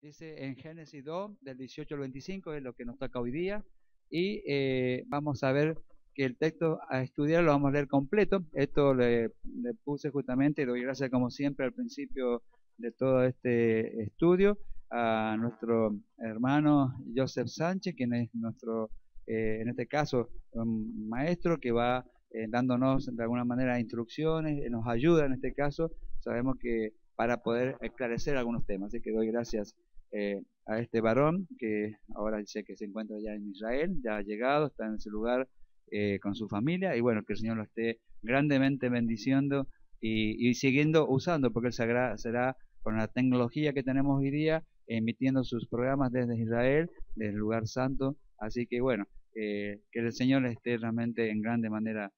Dice en Génesis 2, del 18 al 25, es lo que nos toca hoy día. Y vamos a ver que el texto a estudiar lo vamos a leer completo. Esto le puse justamente, y doy gracias como siempre al principio de todo este estudio, a nuestro hermano Joseph Sánchez, quien es nuestro, en este caso, un maestro que va dándonos de alguna manera instrucciones, nos ayuda en este caso, sabemos que para poder esclarecer algunos temas. Así que doy gracias a este varón que ahora sé que se encuentra ya en Israel, ya ha llegado, está en ese lugar con su familia, y bueno, que el Señor lo esté grandemente bendiciendo y siguiendo usando, porque Él será con la tecnología que tenemos hoy día, emitiendo sus programas desde Israel, desde el lugar santo. Así que bueno, que el Señor esté realmente en grande manera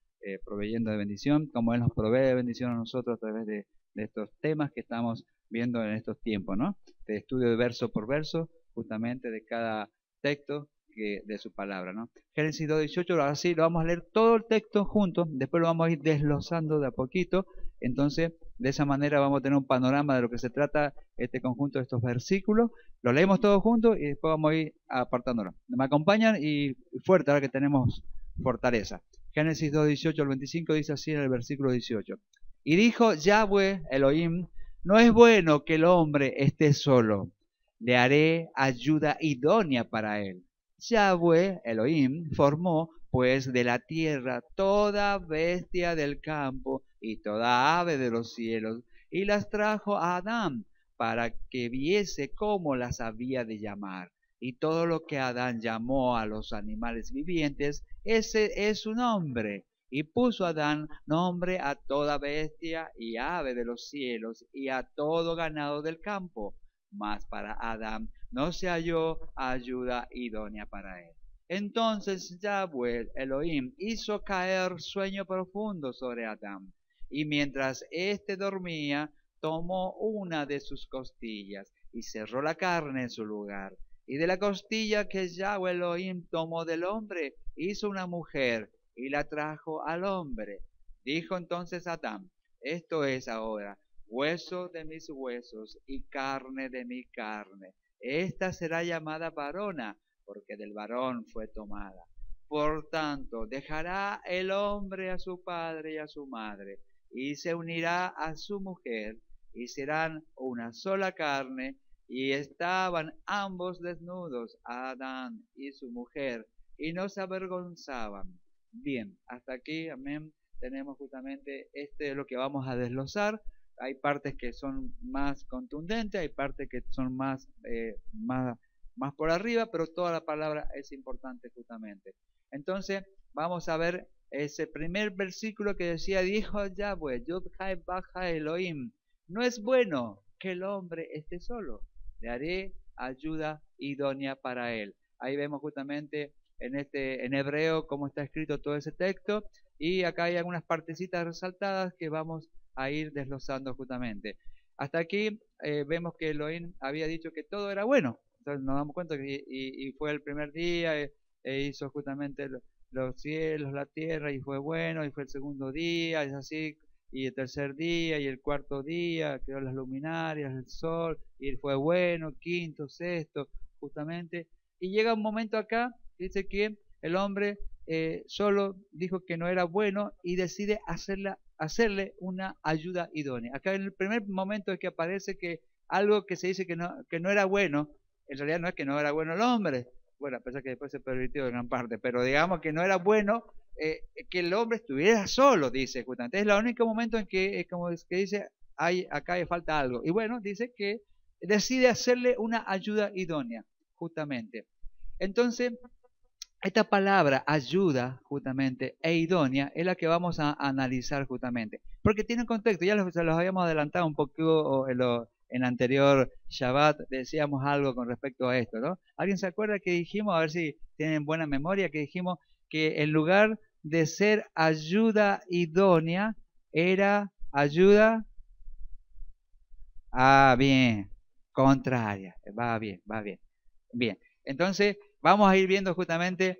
proveyendo de bendición, como Él nos provee de bendición a nosotros a través de estos temas que estamos viendo en estos tiempos, ¿no? De estudio de verso por verso, justamente de cada texto de su palabra, ¿no? Génesis 2:18, ahora sí, lo vamos a leer todo el texto junto, después lo vamos a ir desglosando de a poquito. Entonces, de esa manera vamos a tener un panorama de lo que se trata este conjunto de estos versículos. Lo leemos todos juntos y después vamos a ir apartándolo. Me acompañan y fuerte, ahora que tenemos fortaleza. Génesis 2:18 al 25 dice así en el versículo 18. Y dijo Yahweh Elohim: no es bueno que el hombre esté solo, le haré ayuda idónea para él. Yahweh Elohim formó pues de la tierra toda bestia del campo y toda ave de los cielos, y las trajo a Adán para que viese cómo las había de llamar. Y todo lo que Adán llamó a los animales vivientes, ese es su nombre. Y puso Adán nombre a toda bestia y ave de los cielos y a todo ganado del campo. Mas para Adán no se halló ayuda idónea para él. Entonces Yahweh Elohim hizo caer sueño profundo sobre Adán, y mientras éste dormía, tomó una de sus costillas y cerró la carne en su lugar. Y de la costilla que Yahweh Elohim tomó del hombre, hizo una mujer y la trajo al hombre. Dijo entonces Adán: esto es ahora hueso de mis huesos y carne de mi carne. Esta será llamada varona, porque del varón fue tomada. Por tanto, dejará el hombre a su padre y a su madre, y se unirá a su mujer, y serán una sola carne. Y estaban ambos desnudos, Adán y su mujer, y no se avergonzaban. Bien, hasta aquí, amén, tenemos justamente es lo que vamos a desglosar. Hay partes que son más contundentes, hay partes que son más por arriba, pero toda la palabra es importante justamente. Entonces, vamos a ver ese primer versículo que decía: dijo Yahweh, Yud Hai Baja Elohim, no es bueno que el hombre esté solo, le haré ayuda idónea para él. Ahí vemos justamente en hebreo cómo está escrito todo ese texto, y acá hay algunas partecitas resaltadas que vamos a ir desglosando justamente. Hasta aquí vemos que Elohim había dicho que todo era bueno. Entonces nos damos cuenta que y fue el primer día, hizo justamente los cielos, la tierra, y fue bueno, y fue el segundo día, es así, y el tercer día, y el cuarto día, creó las luminarias, el sol, y fue bueno, quinto, sexto, justamente. Y llega un momento acá, dice que el hombre solo dijo que no era bueno y decide hacerle una ayuda idónea. Acá en el primer momento es que aparece que algo que se dice que no era bueno, en realidad no es que no era bueno el hombre, bueno, a pesar que después se pervirtió en gran parte, pero digamos que no era bueno que el hombre estuviera solo, dice justamente. Es el único momento en que, como es que dice, acá hay falta algo. Y bueno, dice que decide hacerle una ayuda idónea, justamente. Entonces, esta palabra ayuda justamente e idónea es la que vamos a analizar justamente, porque tiene un contexto. Ya se los habíamos adelantado un poco en el anterior Shabbat, decíamos algo con respecto a esto, ¿no? ¿Alguien se acuerda que dijimos, a ver si tienen buena memoria, que dijimos que en lugar de ser ayuda idónea, era ayuda, bien, contraria? Va bien, va bien. Bien, entonces vamos a ir viendo justamente,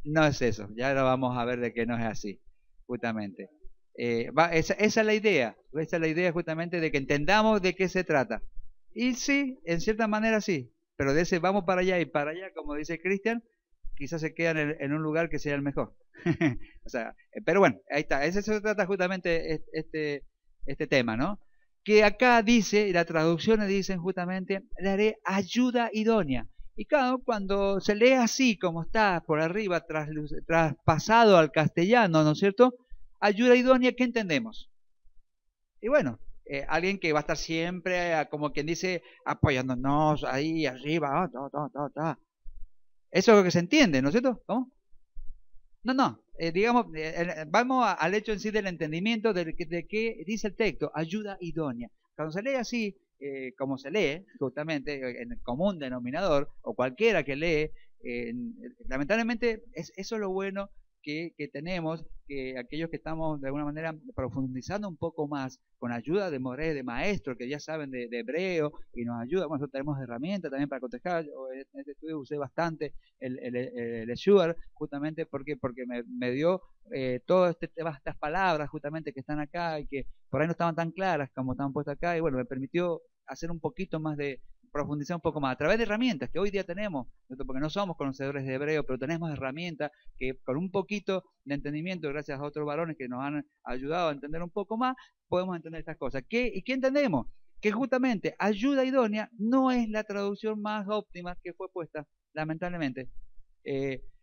no es eso, ya lo vamos a ver de que no es así, justamente. Esa es la idea justamente de que entendamos de qué se trata. Y sí, en cierta manera sí, pero de ese vamos para allá y para allá, como dice Cristian, quizás se quedan en un lugar que sea el mejor. O sea, pero bueno, ahí está, ese se trata justamente este tema, ¿no? Que acá dice, y las traducciones dicen justamente, le haré ayuda idónea. Y claro, cuando se lee así como está por arriba, traspasado al castellano, ¿no es cierto? Ayuda idónea, ¿qué entendemos? Y bueno, alguien que va a estar siempre, como quien dice, apoyándonos ahí arriba, eso es lo que se entiende, ¿no es cierto? ¿Cómo? No, no, digamos, vamos al hecho en sí del entendimiento de qué dice el texto, ayuda idónea. Cuando se lee así, como se lee, justamente en el común denominador, o cualquiera que lee, eh, lamentablemente eso es lo bueno que tenemos, que aquellos que estamos de alguna manera profundizando un poco más, con ayuda de de maestros que ya saben de hebreo y nos ayudan, bueno, nosotros tenemos herramientas también para contestar, yo en este estudio usé bastante el Shuar, justamente porque me dio todo este tema, estas palabras justamente que están acá y que por ahí no estaban tan claras como estaban puestas acá, y bueno, me permitió hacer un poquito más de profundizar un poco más a través de herramientas que hoy día tenemos, porque no somos conocedores de hebreo, pero tenemos herramientas que con un poquito de entendimiento, gracias a otros varones que nos han ayudado a entender un poco más, podemos entender estas cosas. ¿Y qué entendemos? Que justamente ayuda idónea no es la traducción más óptima que fue puesta, lamentablemente.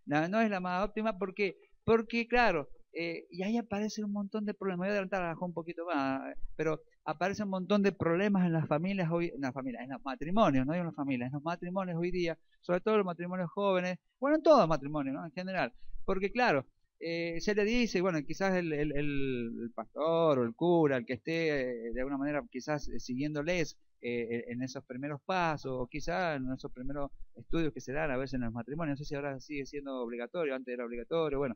No es la más óptima porque claro, y ahí aparece un montón de problemas. Voy a adelantar a un poquito más, pero aparece un montón de problemas en las familias hoy, en los matrimonios, no en las familias, en los matrimonios hoy día, sobre todo los matrimonios jóvenes, bueno, en todos los matrimonios, ¿no? En general, porque claro, se le dice, bueno, quizás el pastor o el cura, el que esté de alguna manera quizás siguiéndoles en esos primeros pasos, o quizás en esos primeros estudios que se dan a veces en los matrimonios, no sé si ahora sigue siendo obligatorio, antes era obligatorio, bueno,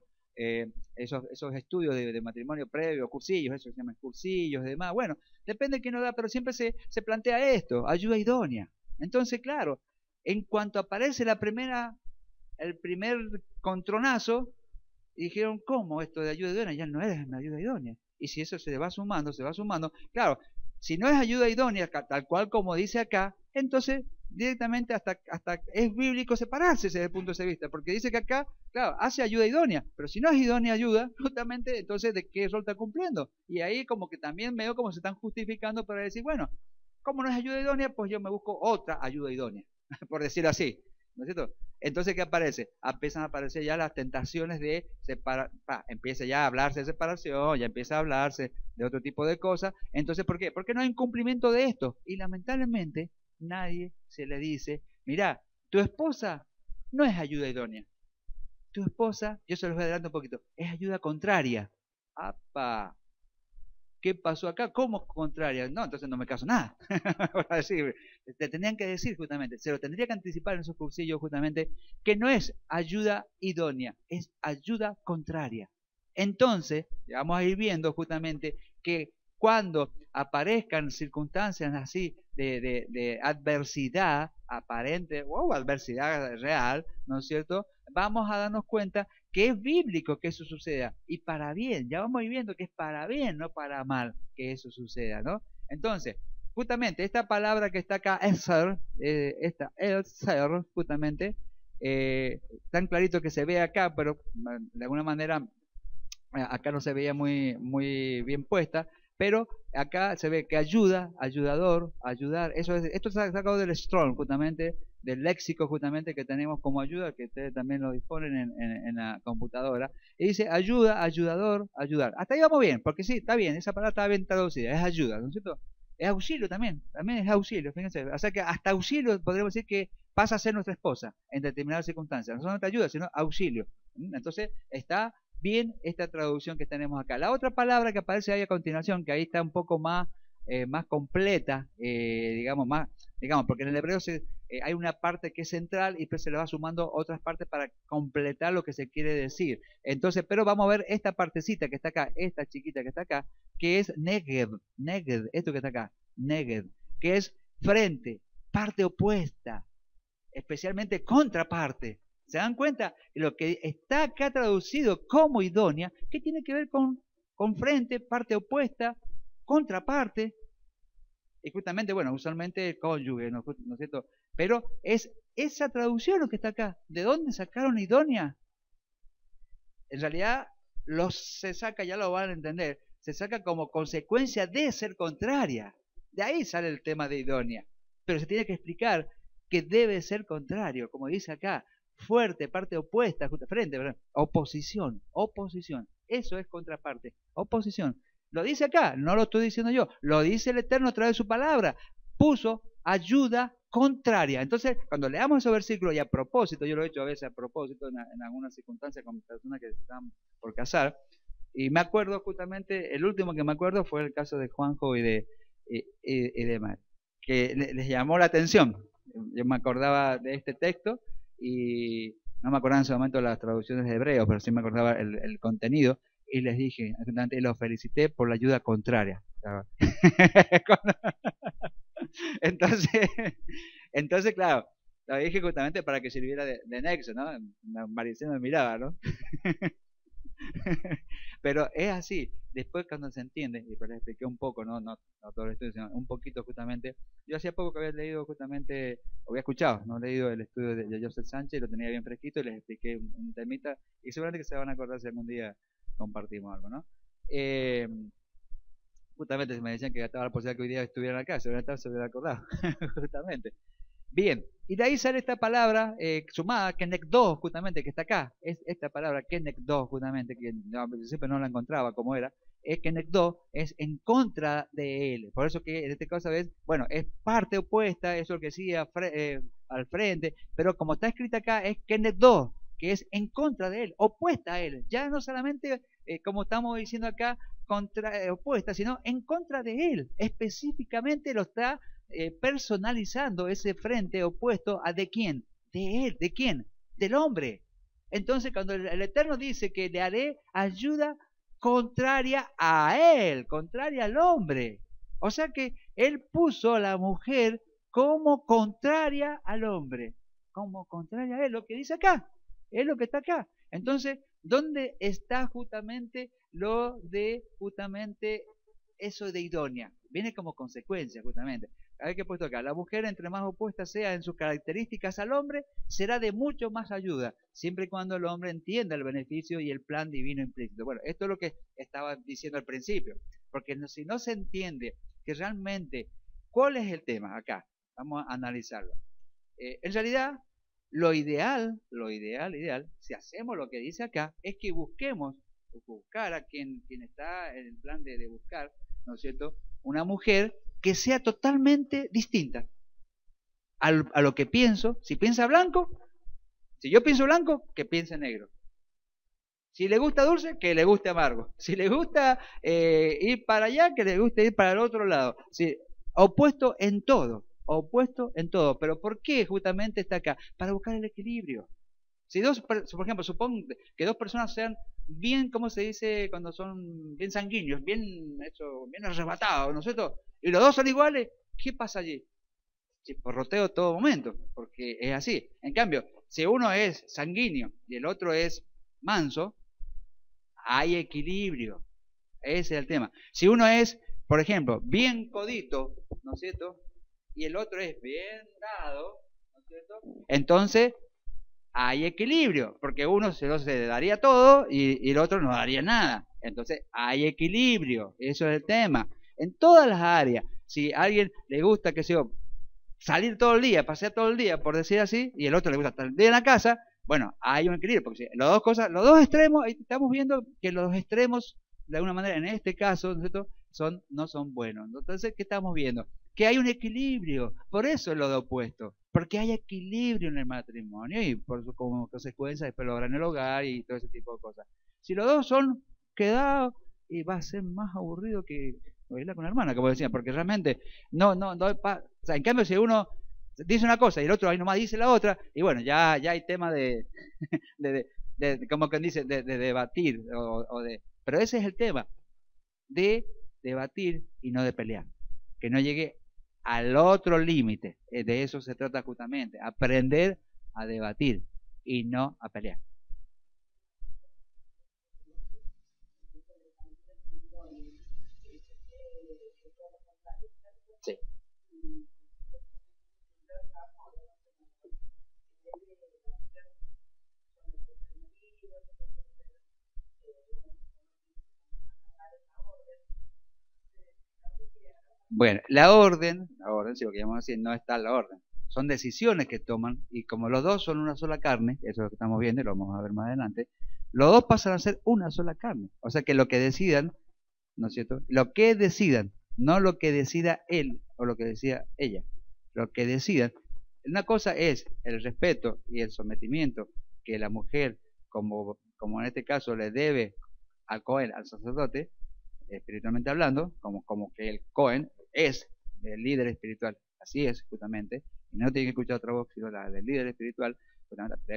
esos estudios de matrimonio previo, cursillos, eso se llaman cursillos y demás, bueno, depende de quién nos da, pero siempre se plantea esto, ayuda idónea. Entonces, claro, en cuanto aparece el primer contronazo, dijeron, ¿cómo esto de ayuda idónea? Ya no es una ayuda idónea. Y si eso se va sumando, claro, si no es ayuda idónea, tal cual como dice acá, entonces directamente hasta es bíblico separarse desde el punto de vista, porque dice que acá, claro, hace ayuda idónea, pero si no es idónea ayuda, justamente entonces ¿de qué rol está cumpliendo? Y ahí como que también veo como se están justificando para decir, bueno, como no es ayuda idónea, pues yo me busco otra ayuda idónea, por decirlo así, ¿no es cierto? Entonces, ¿qué aparece? Empiezan a aparecer ya las tentaciones de separar, empieza ya a hablarse de separación, ya empieza a hablarse de otro tipo de cosas. Entonces, ¿por qué? Porque no hay un cumplimiento de esto. Y lamentablemente, nadie se le dice, mira, tu esposa no es ayuda idónea. Tu esposa, yo se los voy adelantando un poquito, es ayuda contraria. ¡Apa! ¿Qué pasó acá? ¿Cómo contraria? No, entonces no me caso nada. Te tendrían que decir justamente, se lo tendría que anticipar en esos cursillos justamente, que no es ayuda idónea, es ayuda contraria. Entonces, vamos a ir viendo justamente que cuando aparezcan circunstancias así de adversidad aparente o adversidad real, ¿no es cierto? Vamos a darnos cuenta que es bíblico que eso suceda y para bien, ya vamos a ir viendo que es para bien, no para mal que eso suceda, ¿no? Entonces, justamente esta palabra que está acá, Ezer, justamente, tan clarito que se ve acá, pero de alguna manera acá no se veía muy bien puesta, pero acá se ve que ayuda, ayudador, ayudar, esto está sacado del Strong, justamente, del léxico justamente que tenemos como ayuda, que ustedes también lo disponen en la computadora, y dice ayuda, ayudador, ayudar. Hasta ahí vamos bien, porque sí, está bien, esa palabra está bien traducida, es ayuda, ¿no es cierto? Es auxilio también es auxilio, fíjense, o sea que hasta auxilio podríamos decir que pasa a ser nuestra esposa en determinadas circunstancias, no solo te ayuda, sino auxilio. Entonces está bien esta traducción que tenemos acá. La otra palabra que aparece ahí a continuación, que ahí está un poco más completa, digamos, porque en el hebreo hay una parte que es central y pues se le va sumando otras partes para completar lo que se quiere decir. Entonces, pero vamos a ver esta partecita que está acá, esta chiquita que está acá, que es Negev, esto que está acá, Negev, que es frente, parte opuesta, especialmente contraparte. ¿Se dan cuenta? Lo que está acá traducido como idónea, ¿qué tiene que ver con frente, parte opuesta, contraparte? Y justamente, bueno, usualmente el cónyuge, ¿no es cierto? Pero es esa traducción lo que está acá. ¿De dónde sacaron idónea? En realidad, se saca, ya lo van a entender, se saca como consecuencia de ser contraria. De ahí sale el tema de idónea. Pero se tiene que explicar que debe ser contrario, como dice acá, fuerte, parte opuesta, frente, ¿verdad? Oposición, oposición. Eso es contraparte, oposición. Lo dice acá, no lo estoy diciendo yo, lo dice el Eterno a través de su palabra. Puso ayuda contraria. Entonces, cuando leamos esos versículos, y a propósito, yo lo he hecho a veces a propósito en algunas circunstancias con personas que se están por casar, y me acuerdo justamente, el último que me acuerdo fue el caso de Juanjo y de Mar, que les llamó la atención. Yo me acordaba de este texto y no me acordaba en ese momento las traducciones de hebreo, pero sí me acordaba el contenido, y les dije, y los felicité por la ayuda contraria. Entonces, entonces, claro, lo dije justamente para que sirviera de nexo, ¿no? Maricela me miraba, ¿no? Pero es así. Después cuando se entiende, y les expliqué un poco, no todo el estudio, sino un poquito justamente. Yo hacía poco que había leído justamente, o había escuchado, no he leído el estudio de Joseph Sánchez, lo tenía bien fresquito y les expliqué un temita, y seguramente que se van a acordar si algún día compartimos algo, ¿no? Justamente me decían que estaba la posibilidad que hoy día estuvieran acá, seguramente se hubiera acordado, justamente. Bien, y de ahí sale esta palabra sumada, kenekdo, justamente, que está acá. Es esta palabra, kenekdo, justamente, que no, siempre no la encontraba como era. Es kenekdo, es en contra de él. Por eso que en este caso, ¿ves? Bueno, es parte opuesta, eso es lo que decía al frente, pero como está escrita acá, es kenekdo, que es en contra de él, opuesta a él. Ya no solamente, como estamos diciendo acá, opuesta, sino en contra de él. Específicamente lo está personalizando ese frente opuesto a de quién, de él, de quién, del hombre. Entonces cuando el Eterno dice que le haré ayuda contraria a él, contraria al hombre. O sea que él puso a la mujer como contraria al hombre, como contraria a él, lo que dice acá, es lo que está acá. Entonces, ¿dónde está justamente lo de justamente eso de idónea? Viene como consecuencia justamente. A ver qué he puesto acá. La mujer, entre más opuesta sea en sus características al hombre, será de mucho más ayuda, siempre y cuando el hombre entienda el beneficio y el plan divino implícito. Bueno, esto es lo que estaba diciendo al principio, porque si no se entiende que realmente, ¿cuál es el tema acá? Vamos a analizarlo. En realidad, ideal, si hacemos lo que dice acá, es que buscar a quien está en el plan de buscar, ¿no es cierto? Una mujer que sea totalmente distinta a lo que pienso. Si piensa blanco, si yo pienso blanco, que piense negro. Si le gusta dulce, que le guste amargo. Si le gusta ir para allá, que le guste ir para el otro lado. Si, opuesto en todo, opuesto en todo. Pero ¿por qué justamente está acá? Para buscar el equilibrio. Si por ejemplo, supongo que dos personas sean bien, ¿cómo se dice? Cuando son bien sanguíneos, bien arrebatados, ¿no es cierto? Y los dos son iguales, ¿qué pasa allí? Porroteo todo momento, porque es así. En cambio, si uno es sanguíneo y el otro es manso, hay equilibrio. Ese es el tema. Si uno es, por ejemplo, bien codito, ¿no es cierto? Y el otro es bien dado, ¿no es cierto? Entonces, hay equilibrio, porque uno se daría todo y el otro no daría nada. Entonces, hay equilibrio. Eso es el tema. En todas las áreas. Si a alguien le gusta, que sea salir todo el día, pasear todo el día, por decir así, y el otro le gusta estar el día en la casa, bueno, hay un equilibrio, porque si las dos cosas, los dos extremos, estamos viendo que los extremos, de alguna manera, en este caso, ¿no es cierto?, no son buenos. Entonces, ¿qué estamos viendo? Que hay un equilibrio, por eso es lo de opuesto, porque hay equilibrio en el matrimonio y como consecuencia después logran el hogar y todo ese tipo de cosas. Si los dos son quedados, y va a ser más aburrido que bailar con la hermana, como decían, porque realmente no, o sea, en cambio si uno dice una cosa y el otro ahí nomás dice la otra, y bueno, ya hay tema de, como quien dice, de debatir, pero ese es el tema, de debatir y no de pelear, que no llegue al otro límite. De eso se trata justamente, aprender a debatir y no a pelear. Sí. Bueno, la orden, si lo que llamamos así, no está la orden. Son decisiones que toman y como los dos son una sola carne, eso es lo que estamos viendo y lo vamos a ver más adelante, los dos pasan a ser una sola carne. O sea que lo que decidan, ¿no es cierto? Lo que decidan, no lo que decida él o lo que decida ella. Lo que decidan. Una cosa es el respeto y el sometimiento que la mujer, como en este caso, le debe al Cohen, al sacerdote, espiritualmente hablando, como que el Cohen es el líder espiritual, así es justamente, y no tiene que escuchar otra voz sino la del líder espiritual,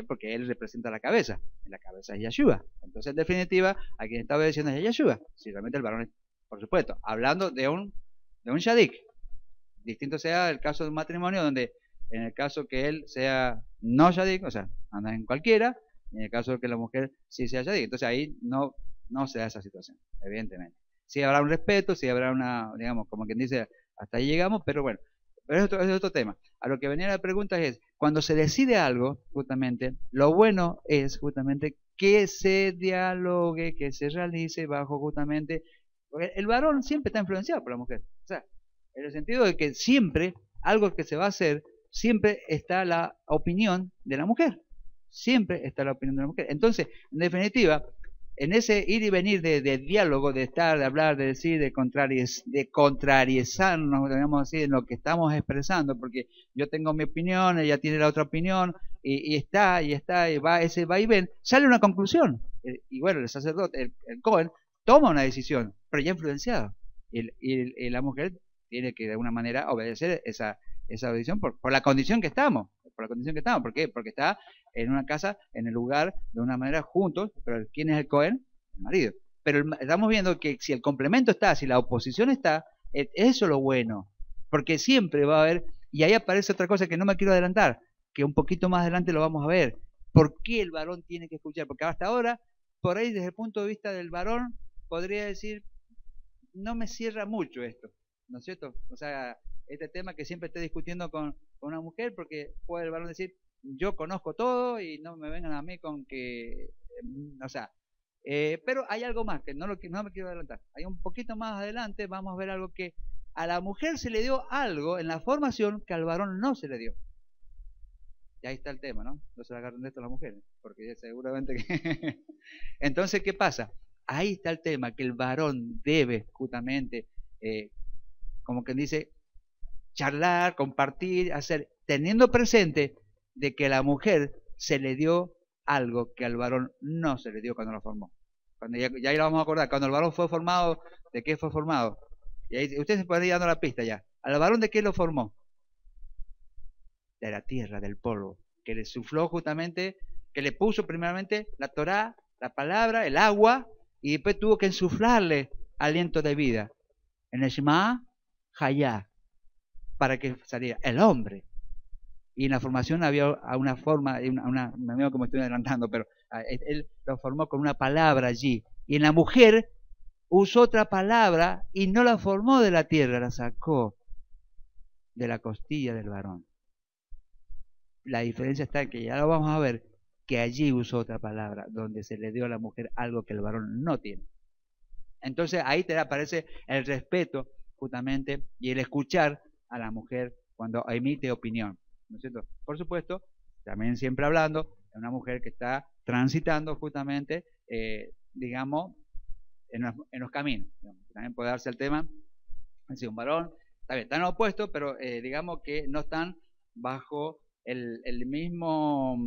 porque él representa la cabeza, y la cabeza es Yeshua. Entonces, en definitiva, a quien está obedeciendo es Yeshua, si realmente el varón es, por supuesto, hablando de un shadik. Distinto sea el caso de un matrimonio donde, en el caso que él sea no shadik, o sea, anda en cualquiera, y en el caso de que la mujer sí sea shadik, entonces ahí no se da esa situación, evidentemente. Sí habrá un respeto, sí habrá una, digamos, como quien dice, hasta ahí llegamos, pero bueno, pero es otro tema. A lo que venía la pregunta es, cuando se decide algo, justamente, lo bueno es justamente que se dialogue, que se realice bajo justamente, porque el varón siempre está influenciado por la mujer, o sea, en el sentido de que siempre, algo que se va a hacer, siempre está la opinión de la mujer, siempre está la opinión de la mujer. Entonces, en definitiva, en ese ir y venir de diálogo, de estar, de hablar, de decir, de contrariezarnos, digamos así, en lo que estamos expresando, porque yo tengo mi opinión, ella tiene la otra opinión, y va, ese va y ven, sale una conclusión. Y bueno, el sacerdote, el Cohen, toma una decisión, pero ya influenciado. Y la mujer tiene que de alguna manera obedecer esa decisión por la condición que estamos. Por la condición que estamos. ¿Por qué? Porque está en una casa, en el lugar, de una manera juntos, pero ¿quién es el Cohen? El marido. Pero estamos viendo que si el complemento está, si la oposición está, eso es lo bueno. Porque siempre va a haber, y ahí aparece otra cosa que no me quiero adelantar, que un poquito más adelante lo vamos a ver. ¿Por qué el varón tiene que escuchar? Porque hasta ahora, por ahí desde el punto de vista del varón, podría decir, no me cierra mucho esto, ¿no es cierto? O sea, este tema que siempre esté discutiendo con una mujer, porque puede el varón decir, yo conozco todo y no me vengan a mí con que, o sea, pero hay algo más que no me quiero adelantar. Hay un poquito más adelante, vamos a ver algo que a la mujer se le dio algo en la formación que al varón no se le dio. Y ahí está el tema, ¿no? No se la agarren de esto a las mujeres, porque seguramente que... Entonces, ¿qué pasa? Ahí está el tema, que el varón debe justamente, como quien dice, charlar, compartir, hacer, teniendo presente de que a la mujer se le dio algo que al varón no se le dio cuando lo formó. Cuando ya lo vamos a acordar, cuando el varón fue formado, ¿de qué fue formado? Y ahí usted se puede ir dando la pista ya. ¿Al varón de qué lo formó? De la tierra, del polvo, que le sufló justamente, que le puso primeramente la Torá, la palabra, el agua, y después tuvo que insuflarle aliento de vida. En el Shema, Hayá, para que saliera el hombre. Y en la formación había una forma, me veo como estoy adelantando, pero él lo formó con una palabra allí. Y en la mujer usó otra palabra y no la formó de la tierra, la sacó de la costilla del varón. La diferencia está en que ya lo vamos a ver, que allí usó otra palabra, donde se le dio a la mujer algo que el varón no tiene. Entonces ahí te aparece el respeto justamente y el escuchar a la mujer cuando emite opinión, ¿no es cierto? Por supuesto, también siempre hablando de una mujer que está transitando justamente, digamos, en los caminos. Digamos. También puede darse el tema, es decir, un varón, está bien, están opuestos, pero digamos que no están bajo el mismo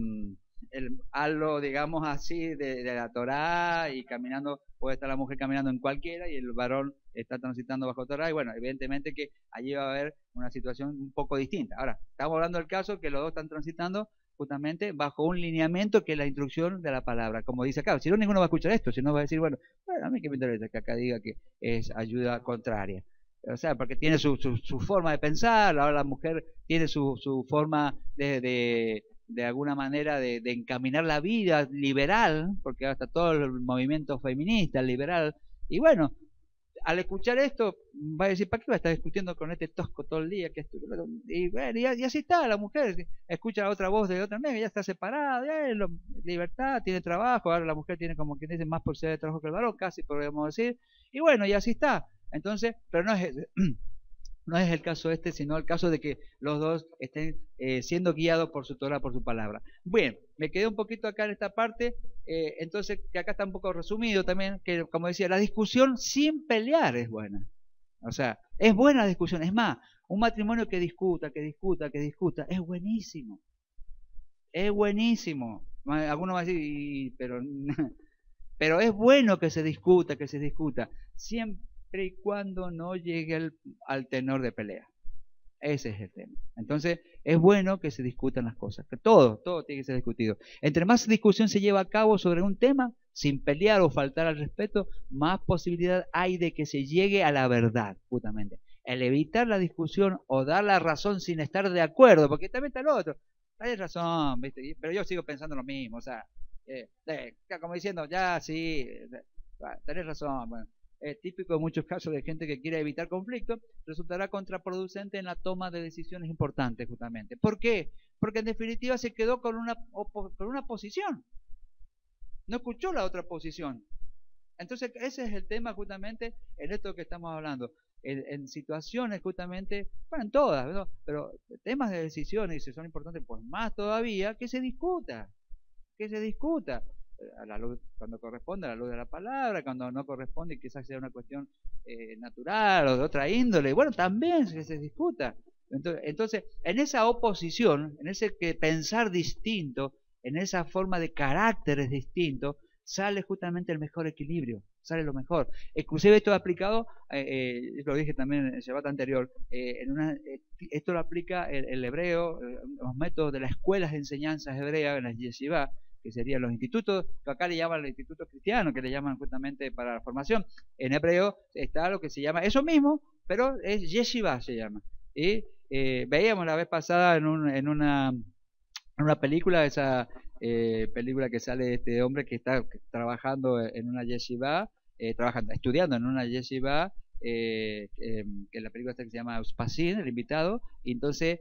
el halo, digamos así, de la Torá y caminando, puede estar la mujer caminando en cualquiera y el varón está transitando bajo Torá y bueno, evidentemente que allí va a haber una situación un poco distinta. Ahora, estamos hablando del caso que los dos están transitando justamente bajo un lineamiento que es la instrucción de la palabra, como dice acá, si no ninguno va a escuchar esto, si no va a decir, bueno, a mí que me interesa que acá diga que es ayuda contraria. O sea, porque tiene su forma de pensar, ahora la mujer tiene su forma de alguna manera de encaminar la vida liberal, porque ahora está todo el movimiento feminista, liberal, y bueno, al escuchar esto, va a decir, ¿para qué va a estar discutiendo con este tosco todo el día? Y bueno, y así está, la mujer escucha la otra voz de otra amiga, ya está separada, libertad, tiene trabajo, ahora la mujer tiene como quien dice más posibilidad de trabajo que el varón, casi podríamos decir, y bueno, y así está. Entonces, pero no es No es el caso este, sino el caso de que los dos estén siendo guiados por su Torah, por su palabra. Bien, me quedé un poquito acá en esta parte, entonces que acá está un poco resumido también, que como decía, la discusión sin pelear es buena. O sea, es buena la discusión. Es más, un matrimonio que discuta, es buenísimo. Es buenísimo. Algunos van a decir, pero, pero es bueno que se discuta, siempre y cuando no llegue al tenor de pelea. Ese es el tema. Entonces, es bueno que se discutan las cosas, que todo tiene que ser discutido. Entre más discusión se lleva a cabo sobre un tema, sin pelear o faltar al respeto, más posibilidad hay de que se llegue a la verdad, justamente. El evitar la discusión o dar la razón sin estar de acuerdo, porque también está el otro. Tienes razón, ¿viste? Pero yo sigo pensando lo mismo, o sea, como diciendo, ya sí, tenés razón, bueno. Es típico en muchos casos de gente que quiere evitar conflicto, resultará contraproducente en la toma de decisiones importantes, justamente. ¿Por qué? Porque en definitiva se quedó con una posición, no escuchó la otra posición. Entonces, ese es el tema justamente en esto que estamos hablando. En situaciones justamente, bueno, en todas, ¿no? Pero temas de decisiones, y si son importantes, pues más todavía, que se discuta. A la luz, cuando corresponde a la luz de la palabra, cuando no corresponde quizás sea una cuestión natural o de otra índole, bueno, también que se discuta. Entonces, en esa oposición, en ese que pensar distinto, en esa forma de caracteres distintos, sale justamente el mejor equilibrio, sale lo mejor. Inclusive esto aplicado, lo dije también en el Shabbat anterior, esto lo aplica el hebreo, los métodos de las escuelas de enseñanzas hebreas, en las yeshivá, que serían los institutos, que acá le llaman los institutos cristianos, que le llaman justamente para la formación. En hebreo está lo que se llama eso mismo, pero es yeshiva se llama. Y veíamos la vez pasada en una película, esa película que sale este hombre que está trabajando en una yeshiva, estudiando en una yeshiva, que la película esta que se llama Uspasin, el invitado, y entonces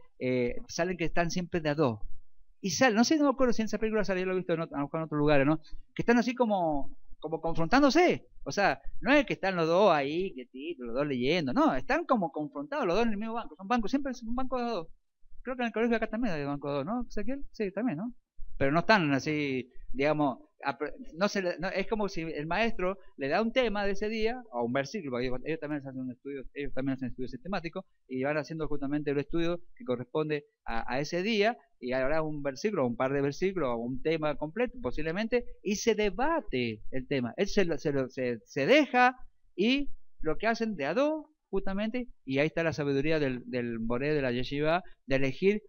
salen que están siempre de a dos. Y sale, no me acuerdo si en esa película salió, lo he visto a lo mejor en otros lugares, ¿no? Que están así como confrontándose. O sea, no es que están los dos ahí, los dos leyendo, no, están como confrontados los dos en el mismo banco. Son bancos, siempre es un banco de dos. Creo que en el colegio acá también hay banco de dos, ¿no? ¿Ezequiel? Sí, también, ¿no? Pero no están así, digamos, es como si el maestro le da un tema de ese día, o un versículo, ellos también hacen estudios sistemáticos, y van haciendo justamente el estudio que corresponde a ese día, y habrá un versículo, un par de versículos, o un tema completo, posiblemente, y se debate el tema. Él se deja, y lo que hacen de a dos, justamente, y ahí está la sabiduría del Boré de la Yeshiva, de elegir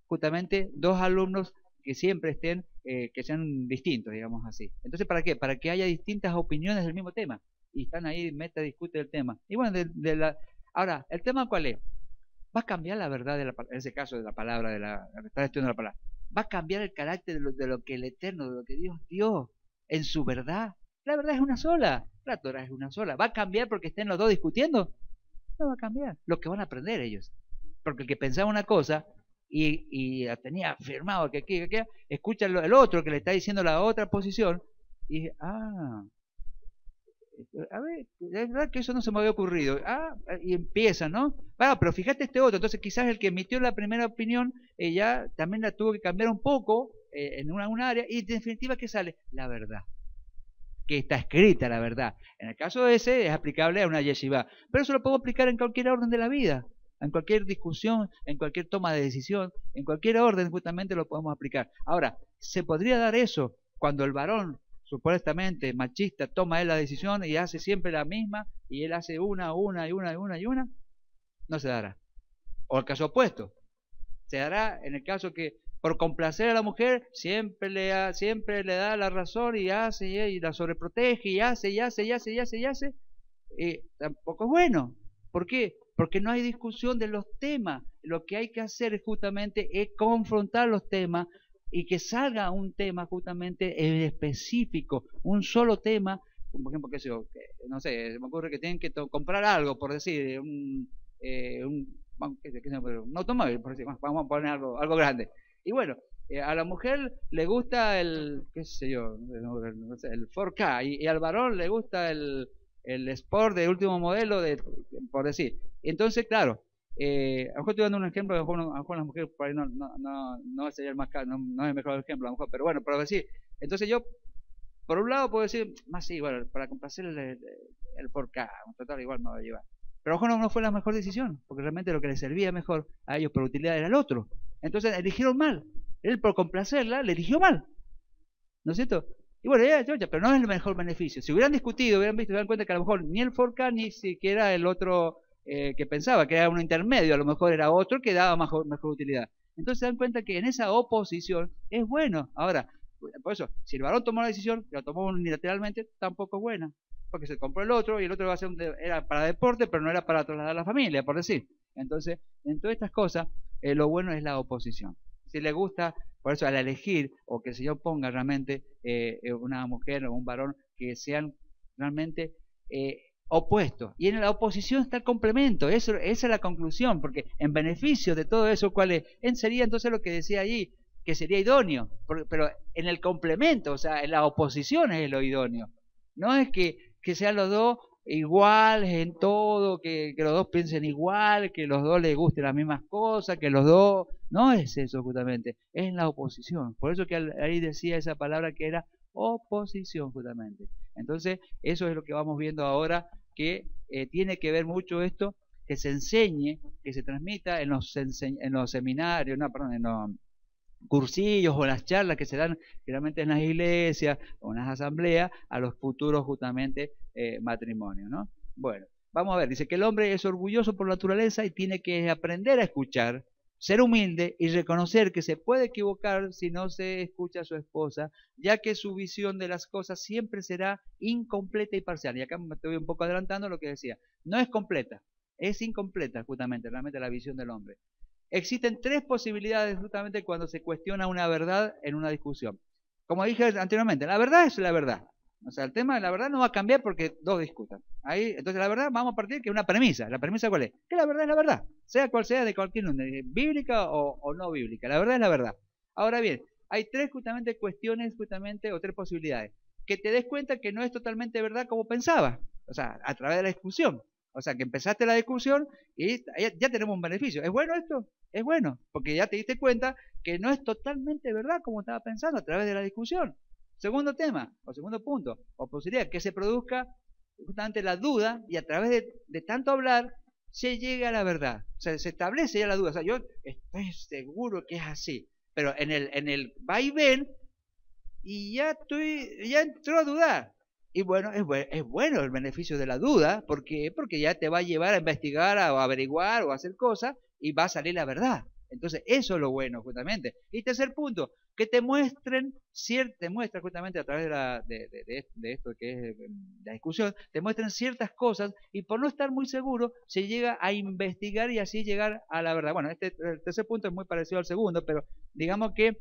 justamente dos alumnos que siempre estén, que sean distintos, digamos así. Entonces, ¿para qué? Para que haya distintas opiniones del mismo tema. Y están ahí, discute el tema. Y bueno, ahora, ¿el tema cuál es? Va a cambiar la verdad, en ese caso de la palabra, estar estudiando la palabra. Va a cambiar el carácter de lo que el Eterno, de lo que Dios dio en su verdad. La verdad es una sola. La Torah es una sola. ¿Va a cambiar porque estén los dos discutiendo? No va a cambiar. Lo que van a aprender ellos. Porque el que pensaba una cosa y tenía firmado que aquí, escucha el otro que le está diciendo la otra posición y dice, a ver, es verdad que eso no se me había ocurrido. Y empieza, ¿no? Pero fíjate este otro. Entonces quizás el que emitió la primera opinión ya también la tuvo que cambiar un poco en un área, y en definitiva, ¿qué sale? La verdad. Que está escrita la verdad. En el caso de ese es aplicable a una yeshiva, pero eso lo puedo aplicar en cualquier orden de la vida, en cualquier discusión, en cualquier toma de decisión, en cualquier orden justamente lo podemos aplicar. Ahora, ¿se podría dar eso cuando el varón supuestamente machista toma él la decisión y hace siempre la misma y él hace una? No se dará. O el caso opuesto, se dará en el caso que por complacer a la mujer siempre le da la razón y hace y la sobreprotege y hace. Tampoco es bueno. ¿Por qué? Porque no hay discusión de los temas. Lo que hay que hacer es justamente confrontar los temas y que salga un tema justamente en específico, un solo tema. Por ejemplo, no sé, se me ocurre que tienen que comprar algo, por decir, un automóvil, por decir, vamos a poner algo grande. Y bueno, a la mujer le gusta el, qué sé yo, no sé, el 4K, y al varón le gusta el Sport de último modelo, por decir. Entonces, claro, a lo mejor estoy dando un ejemplo, a lo mejor las mujeres por ahí no sería el más no es el mejor ejemplo, a lo mejor, pero bueno, pero decir, entonces yo, por un lado puedo decir, más sí, bueno, para complacer el 4K, un total igual me va a llevar. Pero a lo mejor no fue la mejor decisión, porque realmente lo que les servía mejor a ellos por utilidad era el otro. Entonces eligieron mal. Él por complacerla le eligió mal. ¿No es cierto? Y bueno, pero no es el mejor beneficio. Si hubieran discutido, hubieran visto, se dan cuenta que a lo mejor ni el 4K ni siquiera el otro que pensaba, que era un intermedio, a lo mejor era otro que daba mejor utilidad. Entonces se dan cuenta que en esa oposición es bueno. Ahora, por eso, si el varón tomó la decisión, la tomó unilateralmente, tampoco es buena. Porque se compró el otro y el otro va a ser era para deporte, pero no era para trasladar a la familia, por decir. Entonces, en todas estas cosas, lo bueno es la oposición. Si le gusta, por eso al elegir, o que el Señor ponga realmente una mujer o un varón que sean realmente opuestos. Y en la oposición está el complemento, esa es la conclusión, porque en beneficio de todo eso, ¿cuál es? Sería entonces lo que decía allí, que sería idóneo, pero en el complemento, o sea, en la oposición es lo idóneo. No es que sean los dos iguales en todo, que los dos piensen igual, que los dos les gusten las mismas cosas, que los dos... No es eso justamente, es en la oposición. Por eso que ahí decía esa palabra que era oposición justamente. Entonces, eso es lo que vamos viendo ahora, que tiene que ver mucho esto, que se enseñe, que se transmita en los seminarios, no, perdón, en los cursillos o las charlas que se dan generalmente en las iglesias o en las asambleas a los futuros justamente matrimonios, ¿no? Bueno, vamos a ver, dice que el hombre es orgulloso por naturaleza y tiene que aprender a escuchar, ser humilde y reconocer que se puede equivocar si no se escucha a su esposa, ya que su visión de las cosas siempre será incompleta y parcial. Y acá me estoy un poco adelantando lo que decía, no es completa, es incompleta justamente, realmente la visión del hombre. Existen tres posibilidades justamente cuando se cuestiona una verdad en una discusión. Como dije anteriormente, la verdad es la verdad. O sea, el tema de la verdad no va a cambiar porque dos discutan. Ahí, entonces la verdad vamos a partir que es una premisa. ¿La premisa cuál es? Que la verdad es la verdad. Sea cual sea, de cualquier bíblica o no bíblica. La verdad es la verdad. Ahora bien, hay tres justamente cuestiones justamente o tres posibilidades. Que te des cuenta que no es totalmente verdad como pensabas. O sea, a través de la discusión. O sea, que empezaste la discusión y ya tenemos un beneficio. ¿Es bueno esto? Es bueno, porque ya te diste cuenta que no es totalmente verdad como estaba pensando a través de la discusión. Segundo tema, o segundo punto, o posibilidad, que se produzca justamente la duda y a través de tanto hablar se llega a la verdad. O sea, se establece ya la duda. O sea, yo estoy seguro que es así, pero en el va y ven y ya entró a dudar. Y bueno, es bueno el beneficio de la duda, ¿por qué? Porque ya te va a llevar a investigar, o a averiguar, o a hacer cosas, y va a salir la verdad. Entonces, eso es lo bueno, justamente. Y tercer punto, que te muestra justamente a través de esto que es la discusión, te muestran ciertas cosas, y por no estar muy seguro, se llega a investigar y así llegar a la verdad. Bueno, el tercer punto es muy parecido al segundo, pero digamos que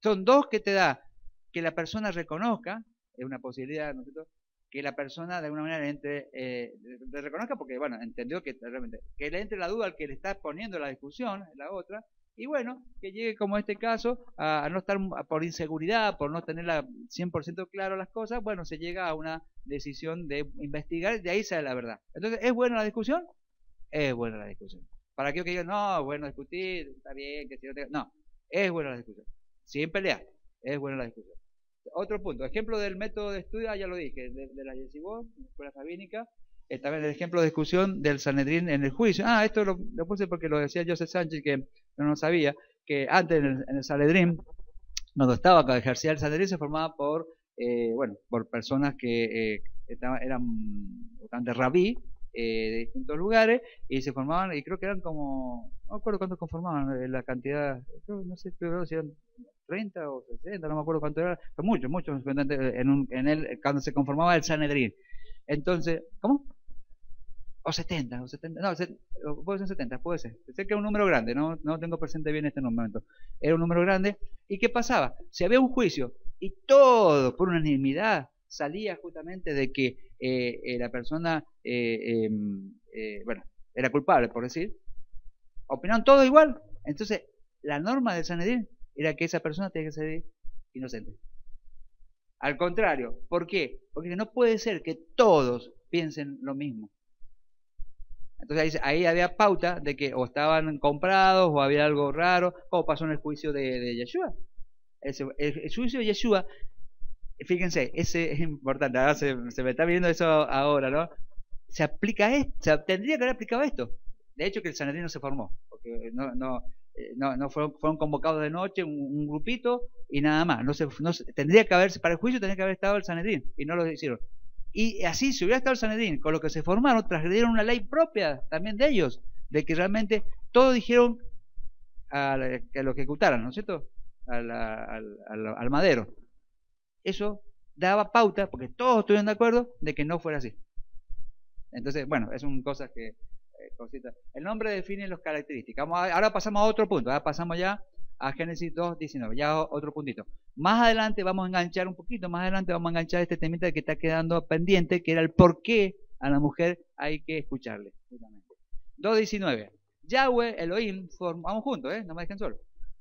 son dos que te da que la persona reconozca, es una posibilidad, ¿no es cierto?, que la persona de alguna manera le reconozca porque, bueno, entendió que realmente, que le entre la duda al que le está poniendo la discusión, la otra, y bueno, que llegue como este caso a no estar por inseguridad, por no tener 100% claro las cosas, bueno, se llega a una decisión de investigar y de ahí sale la verdad. Entonces, ¿es buena la discusión? Es buena la discusión. Para aquellos que digan, no, bueno, discutir, está bien, que si no, es buena la discusión. Sin pelear, es buena la discusión. Otro punto, ejemplo del método de estudio, ya lo dije, de la Yeshivot, la escuela rabínica, también el ejemplo de discusión del Sanedrín en el juicio. Esto lo puse porque lo decía Joseph Sánchez, que no sabía, que antes en el Sanedrín, cuando ejercía el Sanedrín, se formaba por personas que eran bastante rabí, de distintos lugares, y se formaban, y creo que eran como, no me acuerdo cuántos conformaban, la cantidad, no sé, creo si eran 30 o 60, no me acuerdo cuánto era, son muchos, cuando se conformaba el Sanedrín. Entonces, ¿cómo? O 70, no, puede ser 70, puede ser. Sé que es un número grande, no tengo presente bien este momento. Era un número grande. ¿Y qué pasaba? Si había un juicio y todo por unanimidad salía justamente de que la persona, era culpable, por decir, opinaban todo igual. Entonces, la norma del Sanedrín era que esa persona tenía que ser inocente. Al contrario, ¿por qué? Porque no puede ser que todos piensen lo mismo. Entonces ahí había pauta de que o estaban comprados o había algo raro, como pasó en el juicio de Yeshua. El juicio de Yeshua, fíjense, ese es importante, ahora se me está viendo eso ahora, ¿no? Se aplica esto, o sea, tendría que haber aplicado esto. De hecho, que el Sanedrín no se formó, porque no fueron convocados de noche, un grupito y nada más. Tendría que haber, para el juicio tendría que haber estado el Sanedrín y no lo hicieron. Y así, si hubiera estado el Sanedrín, con lo que se formaron, transgredieron una ley propia también de ellos, de que realmente todos dijeron que lo ejecutaran, ¿no es cierto? Al madero. Eso daba pauta, porque todos estuvieron de acuerdo, de que no fuera así. Entonces, bueno, es un cosa que... cositas. El nombre define las características. Ahora pasamos a otro punto, ahora pasamos ya a Génesis 2:19, ya otro puntito. Más adelante vamos a enganchar un poquito, más adelante vamos a enganchar este temita que está quedando pendiente, que era el por qué a la mujer hay que escucharle. 2:19. Yahweh Elohim formó, vamos juntos, no me dejen solo.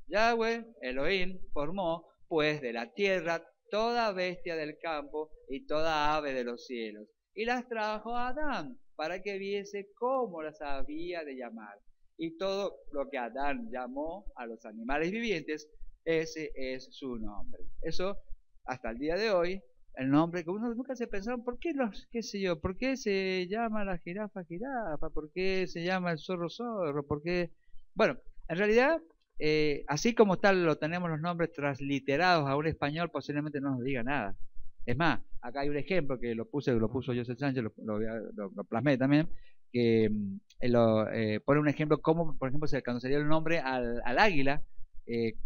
Yahweh Elohim formó pues de la tierra toda bestia del campo y toda ave de los cielos, y las trajo a Adán para que viese cómo las había de llamar. Y todo lo que Adán llamó a los animales vivientes, ese es su nombre. Eso, hasta el día de hoy, el nombre que uno nunca se pensaron, ¿por qué qué sé yo, por qué se llama la jirafa jirafa? ¿Por qué se llama el zorro zorro? ¿Por qué? Bueno, en realidad, así como tal lo tenemos los nombres transliterados a un español, posiblemente no nos diga nada. Es más, acá hay un ejemplo que lo puso José Sánchez, lo plasmé también, que pone un ejemplo como, por ejemplo, cuando se dio el nombre al águila,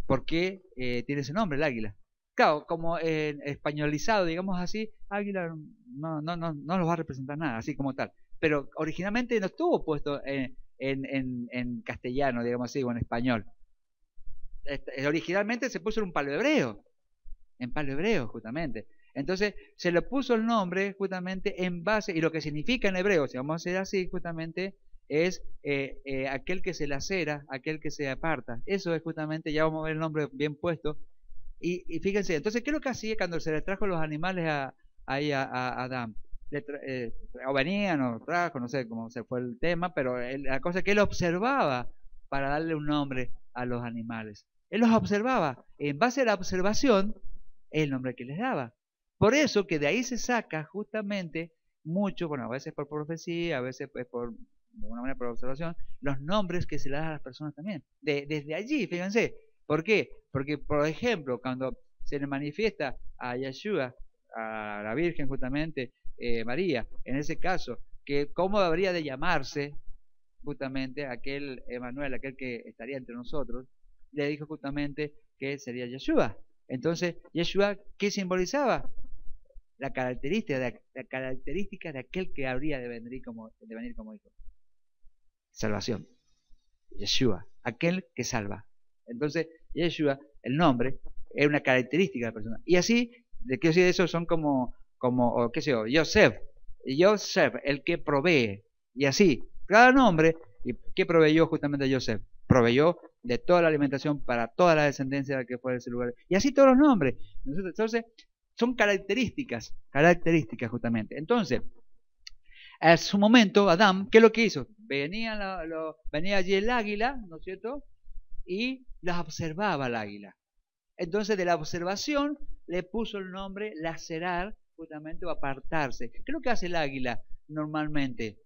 ¿por qué tiene ese nombre el águila? Claro, como españolizado, digamos así, águila no los va a representar nada, así como tal. Pero originalmente no estuvo puesto en castellano, digamos así, o en español. Originalmente se puso en un paleohebreo, justamente. Entonces se le puso el nombre justamente en base, y lo que significa en hebreo, si vamos a hacer así, justamente es aquel que se lacera, aquel que se aparta. Eso es justamente, ya vamos a ver el nombre bien puesto. Y fíjense, entonces, ¿qué es lo que hacía cuando se le trajo los animales ahí a Adán? O venían o trajo, no sé cómo se fue el tema, pero la cosa es que él observaba para darle un nombre a los animales. Él los observaba, en base a la observación, el nombre que les daba. Por eso que de ahí se saca justamente mucho, bueno, a veces por profecía, a veces pues de alguna manera por observación, los nombres que se le dan a las personas también. Desde allí, fíjense. ¿Por qué? Porque, por ejemplo, cuando se le manifiesta a Yeshua, a la Virgen justamente, María, en ese caso, que cómo habría de llamarse justamente aquel Emanuel, aquel que estaría entre nosotros, le dijo justamente que sería Yeshua. Entonces, Yeshua, ¿qué simbolizaba? La característica de aquel que habría de venir como hijo. Salvación. Yeshua, aquel que salva. Entonces, Yeshua, el nombre, es una característica de la persona. Y así, de qué decir eso, son como qué sé yo, Yosef, el que provee. Y así, cada nombre, ¿y qué proveyó justamente Yosef? Proveyó de toda la alimentación para toda la descendencia que fue de ese lugar. Y así todos los nombres. Entonces, son características justamente. Entonces, a su momento, Adán, ¿qué es lo que hizo? Venía allí el águila, ¿no es cierto? Y las observaba el águila. Entonces, de la observación, le puso el nombre lacerar, justamente, o apartarse. ¿Qué es lo que hace el águila normalmente?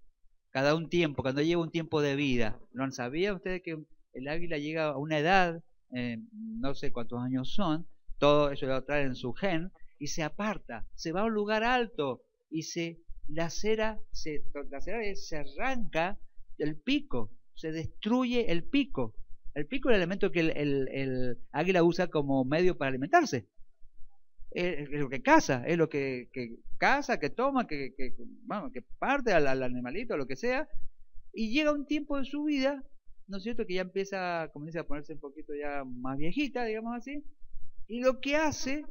Cada un tiempo, cuando lleva un tiempo de vida. ¿No sabían ustedes que el águila llega a una edad, no sé cuántos años son, todo eso lo trae en su gen, y se aparta, se va a un lugar alto y se lacera, se arranca el pico, se destruye el pico. El pico es el elemento que el águila usa como medio para alimentarse. Es lo que caza, es lo que caza, que toma, que parte al animalito, lo que sea, y llega un tiempo de su vida, ¿no es cierto?, que ya empieza, como dice, a ponerse un poquito ya más viejita, digamos así, y lo que hace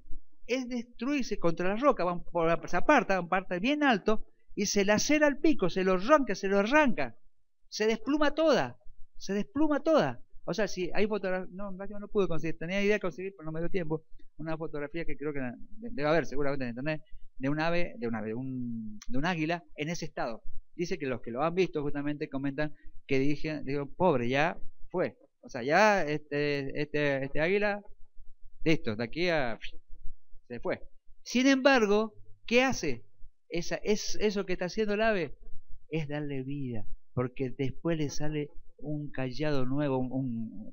es destruirse contra la roca, se aparta bien alto, y se lacera el pico, se lo arranca, se despluma toda. O sea, si hay fotografía, no pude conseguir, tenía idea de conseguir, pero no me dio tiempo, una fotografía que creo que debe haber seguramente en internet, de un ave, de un águila en ese estado. dice que los que lo han visto justamente comentan que digo, pobre, ya fue. O sea, ya este águila, listo, de aquí a se fue. Sin embargo, ¿qué hace? Eso que está haciendo el ave es darle vida, porque después le sale un callado nuevo,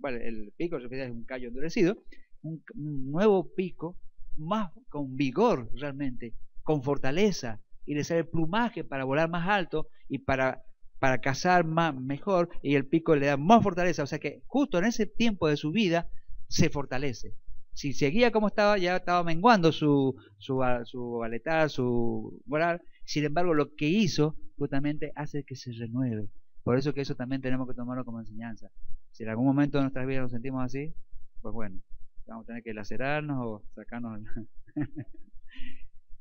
bueno, el pico es un callo endurecido, un nuevo pico, más con vigor realmente, con fortaleza, y le sale el plumaje para volar más alto y para cazar mejor, y el pico le da más fortaleza, o sea que justo en ese tiempo de su vida se fortalece. Si seguía como estaba, ya estaba menguando su aletar, su volar. Sin embargo, lo que hizo justamente hace que se renueve. Por eso que eso también tenemos que tomarlo como enseñanza. Si en algún momento de nuestras vidas nos sentimos así, pues bueno, vamos a tener que lacerarnos o sacarnos.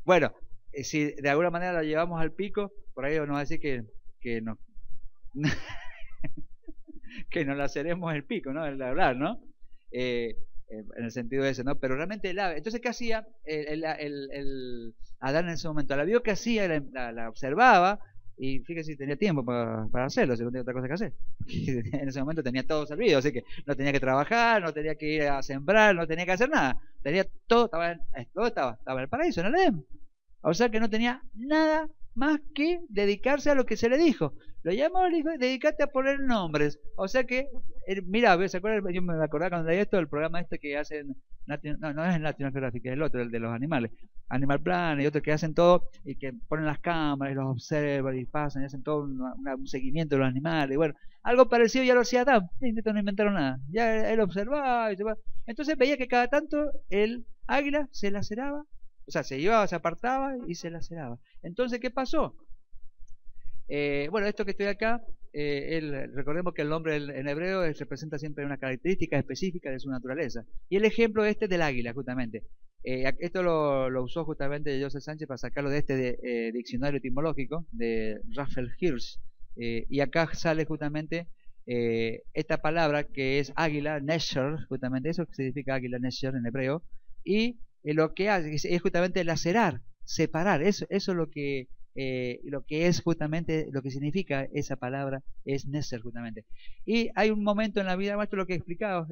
Bueno, si de alguna manera lo llevamos al pico, por ahí nos va a decir que nos, que nos laceremos el pico, ¿no? El de hablar, ¿no? En el sentido ese, ¿no? Pero realmente el ave. Entonces, ¿qué hacía Adán en ese momento? La vio que hacía, la observaba, y fíjese si tenía tiempo para hacerlo, si no tenía otra cosa que hacer. En ese momento tenía todo servido, así que no tenía que trabajar, no tenía que ir a sembrar, no tenía que hacer nada. Tenía todo, estaba en el paraíso, en el Edén. O sea que no tenía nada más que dedicarse a lo que se le dijo. Lo llamó, le dijo, dedícate a poner nombres. O sea que, mira, ¿se acuerdan? Yo me acordaba cuando leí esto, el programa este que hacen, no es el National Geographic, es el otro, el de los animales. Animal Planet y otros que hacen todo y que ponen las cámaras y los observan y pasan y hacen todo un seguimiento de los animales. Y bueno, algo parecido ya lo hacía Adam. No inventaron nada. Ya él observaba y se va. Entonces veía que cada tanto el águila se laceraba, o sea, se iba, se apartaba y se laceraba. Entonces, ¿qué pasó? Bueno, esto que estoy acá, recordemos que el nombre en hebreo representa siempre una característica específica de su naturaleza. Y el ejemplo este del águila, justamente. Esto lo usó justamente Joseph Sánchez para sacarlo de este diccionario etimológico de Raphael Hirsch. Y acá sale justamente esta palabra que es águila, nesher, justamente eso que significa águila, nesher en hebreo. Y lo que hace es justamente lacerar, separar. Eso es lo que es justamente, lo que significa esa palabra es Neser justamente. Y hay un momento en la vida, esto es lo que he explicado,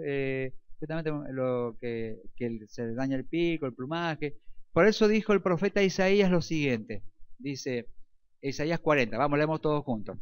justamente lo que se daña el pico, el plumaje. Por eso dijo el profeta Isaías lo siguiente, dice Isaías 40, vamos, leemos todos juntos.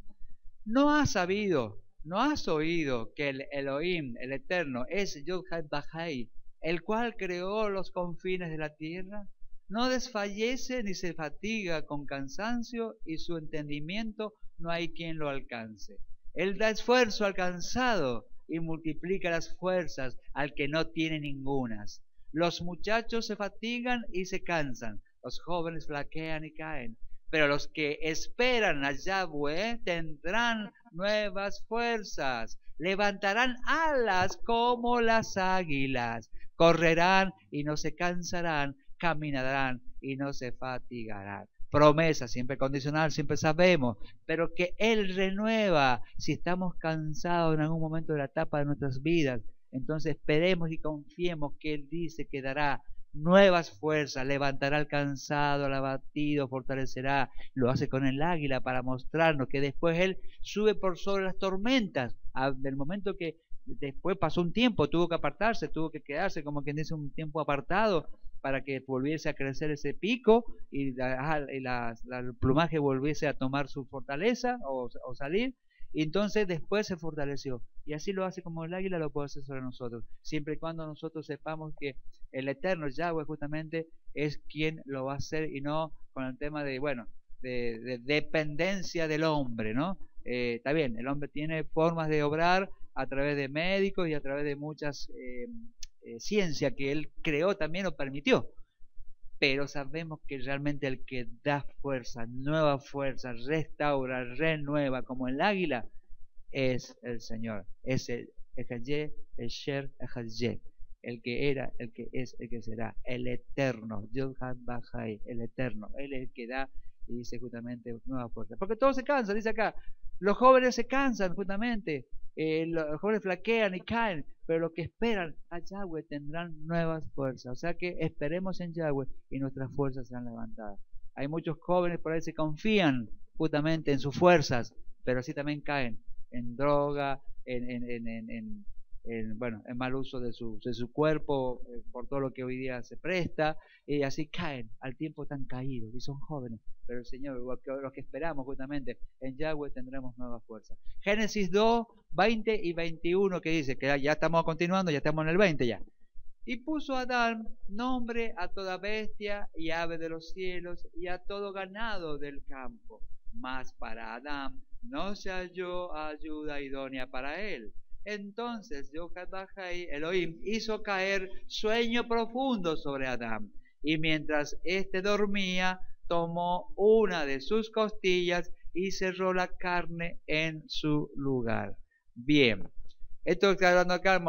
¿No has sabido, no has oído que el Elohim, el Eterno, es Yod-Had-Bahai, el cual creó los confines de la tierra? No desfallece ni se fatiga con cansancio, y su entendimiento no hay quien lo alcance. Él da esfuerzo al cansado y multiplica las fuerzas al que no tiene ningunas. Los muchachos se fatigan y se cansan, los jóvenes flaquean y caen, pero los que esperan a Yahweh tendrán nuevas fuerzas, levantarán alas como las águilas, correrán y no se cansarán, caminarán y no se fatigarán. Promesa, siempre condicional, siempre sabemos, pero que Él renueva si estamos cansados en algún momento de la etapa de nuestras vidas. Entonces esperemos y confiemos que Él dice que dará nuevas fuerzas, levantará al cansado, al abatido, fortalecerá. Lo hace con el águila para mostrarnos que después Él sube por sobre las tormentas. Del momento que después pasó un tiempo, tuvo que apartarse, tuvo que quedarse, como quien dice, un tiempo apartado para que volviese a crecer ese pico y el plumaje volviese a tomar su fortaleza o salir. Y entonces después se fortaleció. Y así lo hace como el águila lo puede hacer sobre nosotros. Siempre y cuando nosotros sepamos que el Eterno Yahweh justamente es quien lo va a hacer y no con el tema de, bueno, de dependencia del hombre, ¿no? Está bien, el hombre tiene formas de obrar a través de médicos y a través de muchas ciencia que él creó también o permitió. Pero sabemos que realmente el que da fuerza, nueva fuerza, restaura, renueva como el águila, es el Señor. Es el Ejayé, el Sher, Ejayé. El que era, el que es, el que será. El eterno. Yod-Had-Bahai, el eterno. Él es el que da y dice justamente nueva fuerza. Porque todos se cansan, dice acá. Los jóvenes se cansan justamente. Los jóvenes flaquean y caen, pero los que esperan a Yahweh tendrán nuevas fuerzas. O sea que esperemos en Yahweh y nuestras fuerzas serán levantadas. Hay muchos jóvenes por ahí que se confían justamente en sus fuerzas, pero así también caen en droga, bueno, en mal uso de su cuerpo, por todo lo que hoy día se presta, y así caen, al tiempo están caídos, y son jóvenes, pero el Señor, igual que los que esperamos justamente, en Yahweh tendremos nueva fuerza. Génesis 2, 20 y 21, que dice, que ya estamos continuando, ya estamos en el 20 ya. Y puso Adán nombre a toda bestia y ave de los cielos y a todo ganado del campo. Mas para Adán no se halló ayuda idónea para él. Entonces Yohad-Bajai, Elohim, hizo caer sueño profundo sobre Adán. Y mientras éste dormía, tomó una de sus costillas y cerró la carne en su lugar. Bien. Esto que está hablando acá,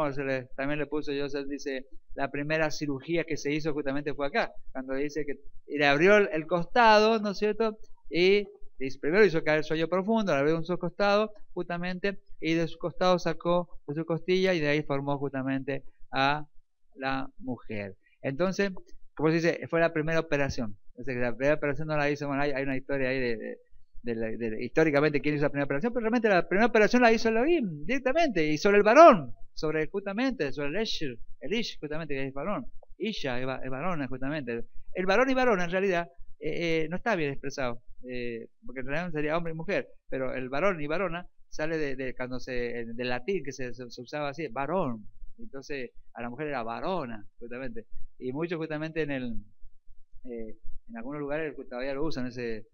también le puso Joseph, dice, la primera cirugía que se hizo justamente fue acá, cuando dice que le abrió el costado, ¿no es cierto? Y dice, primero hizo caer el sueño profundo, le abrió un solo costado, justamente, y de su costado sacó de su costilla y de ahí formó justamente a la mujer. Entonces, como se dice, fue la primera operación. Entonces, la primera operación no la hizo, bueno, hay una historia ahí históricamente quién hizo la primera operación, pero realmente la primera operación la hizo Elohim directamente, y sobre el varón, justamente, sobre el Ish, justamente, que es varón, Isha es varona, justamente. El varón y varona en realidad no está bien expresado, porque en realidad sería hombre y mujer, pero el varón y varona sale del latín, que se usaba así, varón, entonces a la mujer era varona, justamente, y muchos justamente en algunos lugares todavía lo usan ese.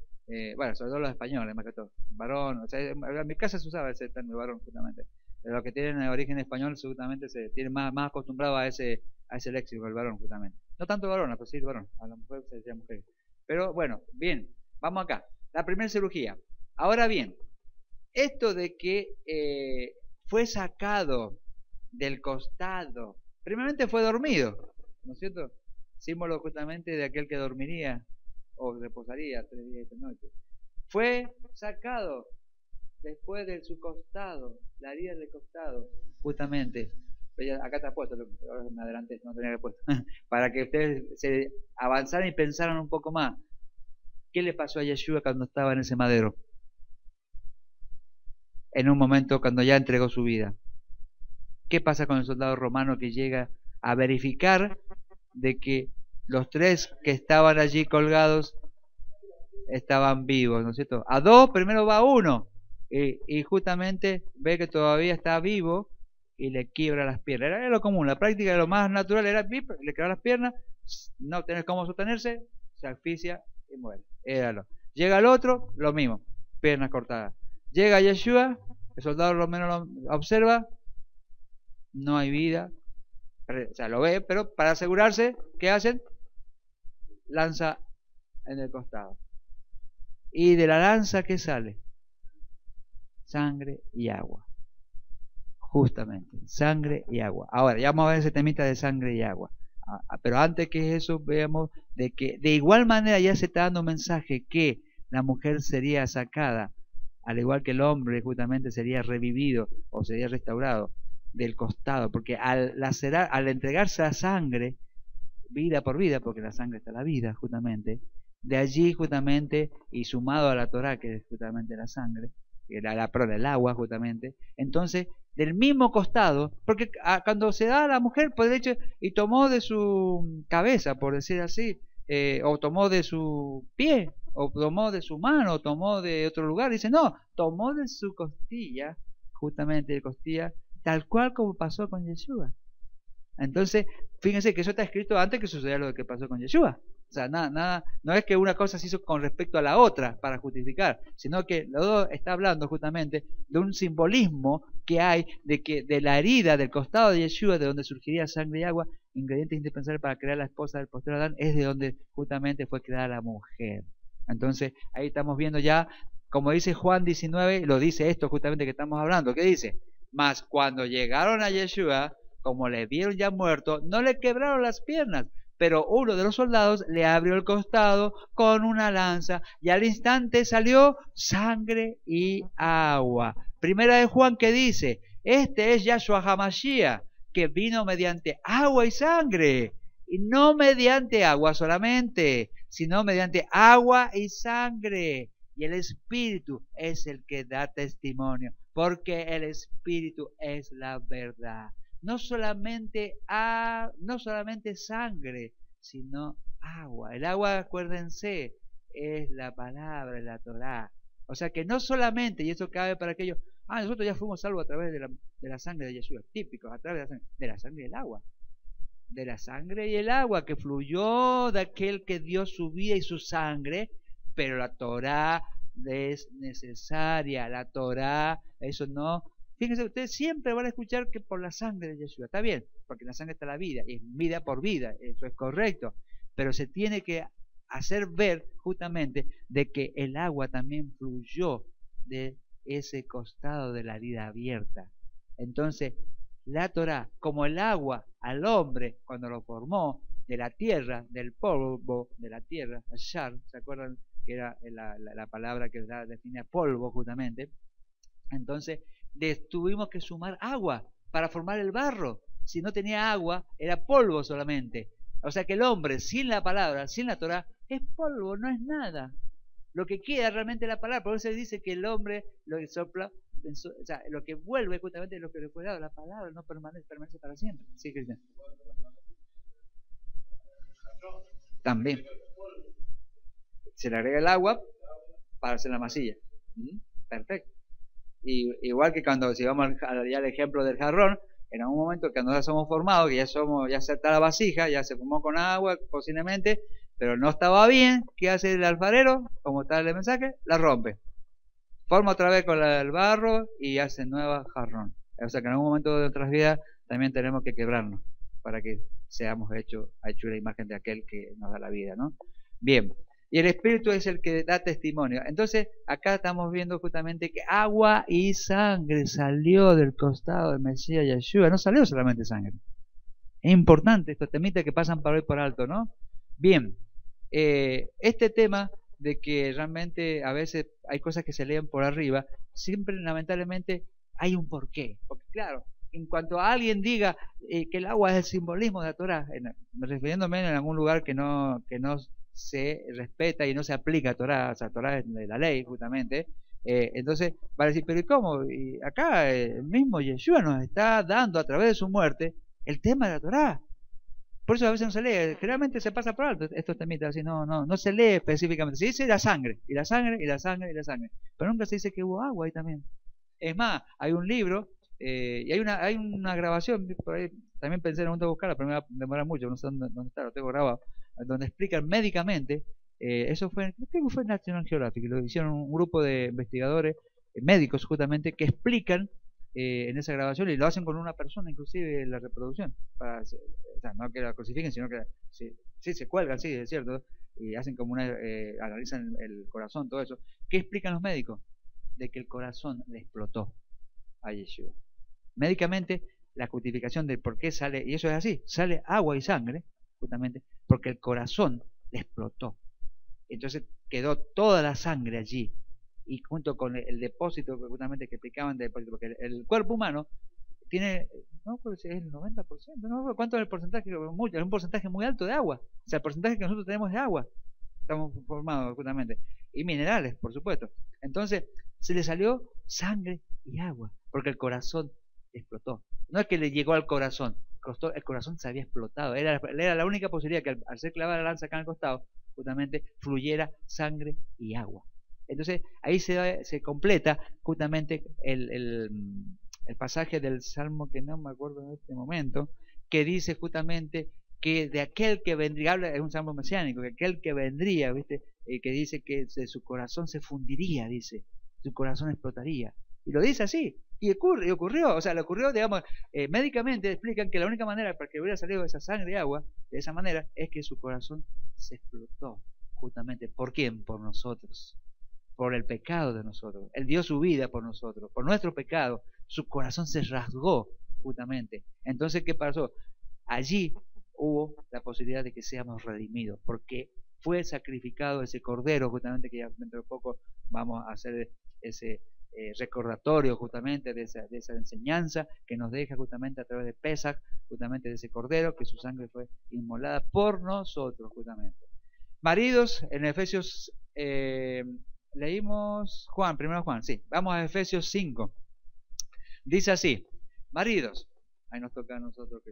Bueno, sobre todo los españoles, más que todo. Varón, o sea, en mi casa se usaba ese término varón, justamente. Pero los que tienen origen español, seguramente se tienen más acostumbrados a ese léxico, el varón, justamente. No tanto varón, pero sí el varón. A la mujer se decía mujer. Pero bueno, bien, vamos acá. La primera cirugía. Ahora bien, esto de que fue sacado del costado, primeramente fue dormido, ¿no es cierto? Símbolo justamente de aquel que dormiría o reposaría 3 días y 3 noches. Fue sacado después de su costado, la herida del costado, justamente. Acá está puesto, ahora me adelanté, no tenía que puesto, para que ustedes se avanzaran y pensaran un poco más. ¿Qué le pasó a Yeshua cuando estaba en ese madero? En un momento cuando ya entregó su vida. ¿Qué pasa con el soldado romano que llega a verificar de que los 3 que estaban allí colgados estaban vivos, ¿no es cierto? A 2 primero va 1 y justamente ve que todavía está vivo y le quiebra las piernas. Era lo común, la práctica, lo más natural era le quiebra las piernas, no tener cómo sostenerse, se asfixia y muere. Éralo. Llega el otro, lo mismo, piernas cortadas. Llega Yeshua, el soldado romano lo observa, no hay vida, o sea, lo ve, pero para asegurarse, ¿qué hacen? Lanza en el costado. Y de la lanza, ¿qué sale? Sangre y agua. Justamente, sangre y agua. Ahora, ya vamos a ver ese temita de sangre y agua. Pero antes que eso, veamos de que de igual manera ya se está dando un mensaje que la mujer sería sacada, al igual que el hombre justamente sería revivido o sería restaurado del costado, porque al entregarse a sangre, vida por vida, porque la sangre está la vida justamente, de allí justamente, y sumado a la Torah, que es justamente la sangre, perdón, el agua justamente, entonces del mismo costado, porque cuando se da a la mujer, pues de hecho, y tomó de su cabeza, por decir así, o tomó de su pie, o tomó de su mano, o tomó de otro lugar, dice, no, tomó de su costilla, justamente de costilla, tal cual como pasó con Yeshua. Entonces, fíjense que eso está escrito antes que sucediera lo que pasó con Yeshua. O sea, nada, no es que una cosa se hizo con respecto a la otra para justificar, sino que los dos está hablando justamente de un simbolismo que hay de la herida del costado de Yeshua, de donde surgiría sangre y agua, ingrediente indispensable para crear la esposa del postero Adán, es de donde justamente fue creada la mujer. Entonces, ahí estamos viendo ya, como dice Juan 19, lo dice esto justamente que estamos hablando, ¿qué dice? Mas cuando llegaron a Yeshua, como le vieron ya muerto, no le quebraron las piernas, pero uno de los soldados le abrió el costado con una lanza y al instante salió sangre y agua. Primera de Juan que dice, este es Yahshua HaMashiach, que vino mediante agua y sangre, y no mediante agua solamente, sino mediante agua y sangre. Y el Espíritu es el que da testimonio, porque el Espíritu es la verdad. No solamente sangre, sino agua. El agua, acuérdense, es la palabra, la Torá. O sea que no solamente, y eso cabe para aquellos, nosotros ya fuimos salvos a través de la sangre de Yeshua, típicos, a través de la sangre y el agua. De la sangre y el agua que fluyó de aquel que dio su vida y su sangre, pero la Torá es necesaria, la Torá, eso no. Fíjense, ustedes siempre van a escuchar que por la sangre de Yeshua, está bien, porque la sangre está la vida, y es vida por vida, eso es correcto, pero se tiene que hacer ver justamente de que el agua también fluyó de ese costado de la herida abierta. Entonces, la Torá, como el agua al hombre cuando lo formó de la tierra, del polvo de la tierra, ashar, ¿se acuerdan que era la palabra que define polvo justamente? Entonces, tuvimos que sumar agua para formar el barro. Si no tenía agua, era polvo solamente. O sea que el hombre sin la palabra, sin la Torá, es polvo, no es nada. Lo que queda realmente es la palabra. Por eso se dice que el hombre lo que sopla, o sea, lo que vuelve justamente es lo que le fue dado. La palabra no permanece para siempre. Sí, Cristian. También. Se le agrega el agua para hacer la masilla. Perfecto. Y igual que cuando, si vamos ya al ejemplo del jarrón, en algún momento cuando ya somos formados, que ya se está la vasija, ya se formó con agua posiblemente, pero no estaba bien, ¿qué hace el alfarero? Como está el mensaje, la rompe. Forma otra vez con el barro y hace nueva jarrón. O sea que en algún momento de nuestras vidas también tenemos que quebrarnos para que seamos hechos la imagen de aquel que nos da la vida, ¿no? Bien. Y el Espíritu es el que da testimonio. Entonces, acá estamos viendo justamente que agua y sangre salió del costado del Mesías Yeshua. No salió solamente sangre. Es importante estos temitas que pasan por hoy por alto, ¿no? Bien. Este tema de que realmente a veces hay cosas que se leen por arriba, siempre lamentablemente hay un porqué. Porque claro, en cuanto a alguien diga que el agua es el simbolismo de la Torah, refiriéndome en algún lugar que no se respeta y no se aplica a Torah, o sea, Torah es de la ley justamente, entonces va a decir, pero ¿y cómo? Y acá el mismo Yeshua nos está dando a través de su muerte el tema de la Torah. Por eso a veces no se lee, generalmente se pasa por alto estos temitas, así no se lee específicamente, se dice la sangre, y la sangre, y la sangre, y la sangre, pero nunca se dice que hubo agua ahí también. Es más, hay un libro, y hay una grabación, por ahí también pensé en un momento de buscarla, pero me va a demorar mucho, no sé dónde está, lo tengo grabado, donde explican médicamente, eso creo que fue en National Geographic, lo hicieron un grupo de investigadores, médicos justamente, que explican en esa grabación y lo hacen con una persona inclusive en la reproducción, o sea, no que la crucifiquen, sino que sí se cuelgan, sí, es cierto, y hacen como analizan el corazón, todo eso. ¿Qué explican los médicos? De que el corazón le explotó a Yeshua. Médicamente, la justificación de por qué sale, y eso es así, sale agua y sangre, justamente, porque el corazón le explotó. Entonces quedó toda la sangre allí, y junto con el depósito justamente que explicaban de depósito, porque el cuerpo humano tiene, no creo si es el 90%, no sé cuánto es el porcentaje, es un porcentaje muy alto de agua, o sea, el porcentaje que nosotros tenemos de agua, estamos formados justamente, y minerales, por supuesto. Entonces, se le salió sangre y agua, porque el corazón explotó. No es que le llegó al corazón, el corazón se había explotado, era la única posibilidad que al ser clavada la lanza acá en el costado, justamente fluyera sangre y agua. Entonces ahí se completa justamente el pasaje del Salmo que no me acuerdo en este momento, que dice justamente que de aquel que vendría, es un salmo mesiánico, que aquel que vendría, ¿viste? Que dice que su corazón se fundiría, dice, su corazón explotaría. Y lo dice así, y ocurrió, o sea, le ocurrió, digamos, médicamente explican que la única manera para que hubiera salido esa sangre y agua, de esa manera, es que su corazón se explotó, justamente. ¿Por quién? Por nosotros, por el pecado de nosotros. Él dio su vida por nosotros, por nuestro pecado, su corazón se rasgó, justamente. Entonces, ¿qué pasó? Allí hubo la posibilidad de que seamos redimidos, porque fue sacrificado ese cordero, justamente, que ya dentro de poco vamos a hacer ese recordatorio justamente de esa enseñanza que nos deja justamente a través de Pesach, justamente de ese cordero, que su sangre fue inmolada por nosotros, justamente. Maridos, en Efesios leímos Juan, primero Juan, sí. Vamos a Efesios 5. Dice así, maridos, ahí nos toca a nosotros.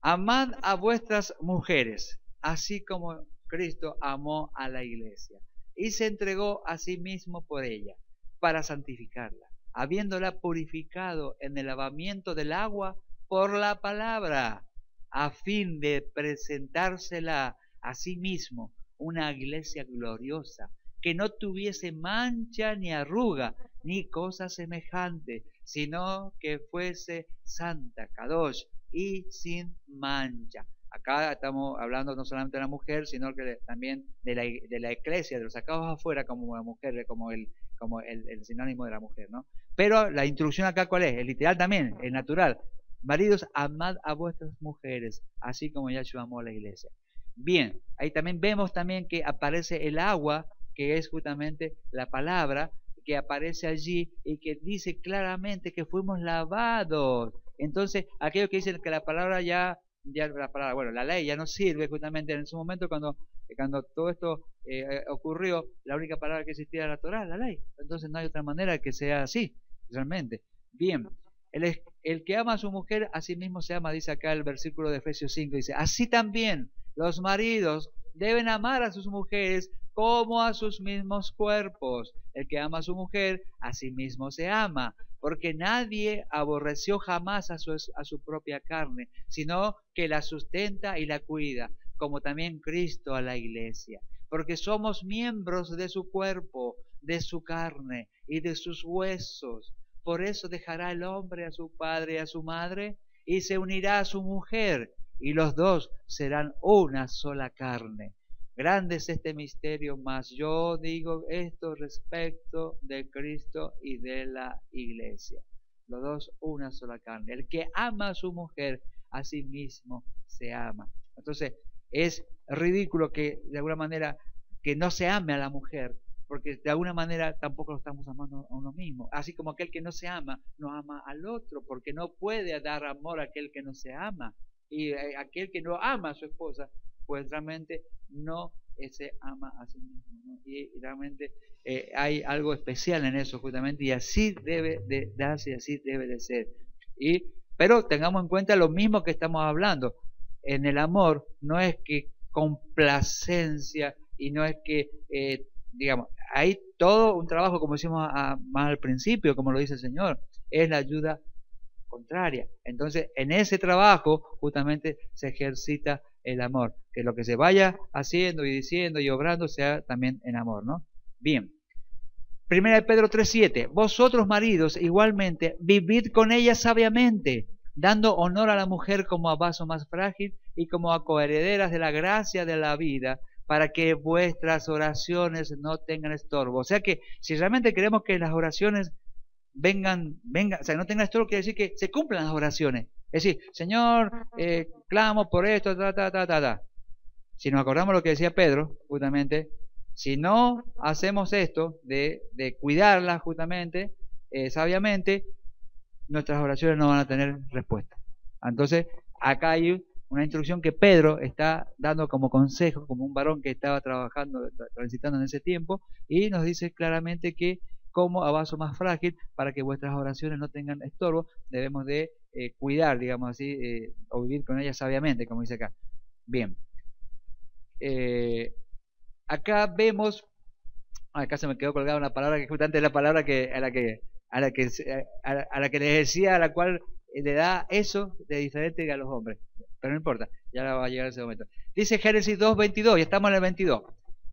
Amad a vuestras mujeres, así como Cristo amó a la iglesia y se entregó a sí mismo por ella, para santificarla, habiéndola purificado en el lavamiento del agua por la palabra, a fin de presentársela a sí mismo una iglesia gloriosa, que no tuviese mancha ni arruga, ni cosa semejante, sino que fuese santa, kadosh, y sin mancha. Acá estamos hablando no solamente de la mujer, sino que también de la iglesia, de los sacados afuera como la mujer, como el sinónimo de la mujer, ¿no? Pero la instrucción acá, ¿cuál es? El literal también, el natural. Maridos, amad a vuestras mujeres, así como Yahshua amó a la iglesia. Bien, ahí también vemos también que aparece el agua, que es justamente la palabra, que aparece allí y que dice claramente que fuimos lavados. Entonces, aquellos que dicen que la palabra la ley ya no sirve, justamente en su momento cuando todo esto ocurrió, la única palabra que existía era la Torá, la ley. Entonces no hay otra manera que sea así, realmente. Bien, el que ama a su mujer, a sí mismo se ama, dice acá el versículo de Efesios 5, dice, así también los maridos deben amar a sus mujeres como a sus mismos cuerpos. El que ama a su mujer, a sí mismo se ama, porque nadie aborreció jamás a su propia carne, sino que la sustenta y la cuida, como también Cristo a la iglesia, porque somos miembros de su cuerpo, de su carne y de sus huesos. Por eso dejará el hombre a su padre y a su madre, y se unirá a su mujer, y los dos serán una sola carne. Grande es este misterio, mas yo digo esto respecto de Cristo y de la iglesia. Los dos una sola carne. El que ama a su mujer, a sí mismo se ama. Entonces, es ridículo que de alguna manera que no se ame a la mujer, porque de alguna manera tampoco lo estamos amando a uno mismo. Así como aquel que no se ama, no ama al otro, porque no puede dar amor a aquel que no se ama. Y aquel que no ama a su esposa, pues realmente no se ama a sí mismo, ¿no? Y realmente hay algo especial en eso justamente, y así debe de darse, así debe de ser. Pero tengamos en cuenta lo mismo que estamos hablando. En el amor no es que complacencia y no es que, digamos, hay todo un trabajo, como decimos más al principio, como lo dice el Señor, es la ayuda contraria. Entonces, en ese trabajo justamente se ejercita el amor, que lo que se vaya haciendo y diciendo y obrando sea también en amor, ¿no? Bien. Primera de Pedro 3:7. Vosotros maridos igualmente vivid con ella sabiamente, dando honor a la mujer como a vaso más frágil y como a coherederas de la gracia de la vida, para que vuestras oraciones no tengan estorbo. O sea que si realmente queremos que las oraciones vengan, o sea, no tengan estorbo, quiere decir que se cumplan las oraciones. Es decir, Señor, clamo por esto, Si nos acordamos lo que decía Pedro, justamente, si no hacemos esto de cuidarlas justamente, sabiamente, nuestras oraciones no van a tener respuesta. Entonces, acá hay una instrucción que Pedro está dando como consejo, como un varón que estaba trabajando, transitando en ese tiempo, y nos dice claramente que como a vaso más frágil, para que vuestras oraciones no tengan estorbo, debemos de cuidar, digamos así, o vivir con ellas sabiamente, como dice acá. Bien. Acá vemos, acá se me quedó colgada una palabra que justamente es la palabra a la que les decía, a la cual le da eso de diferente a los hombres. Pero no importa, ya va a llegar ese momento. Dice Génesis 2:22, y estamos en el 22.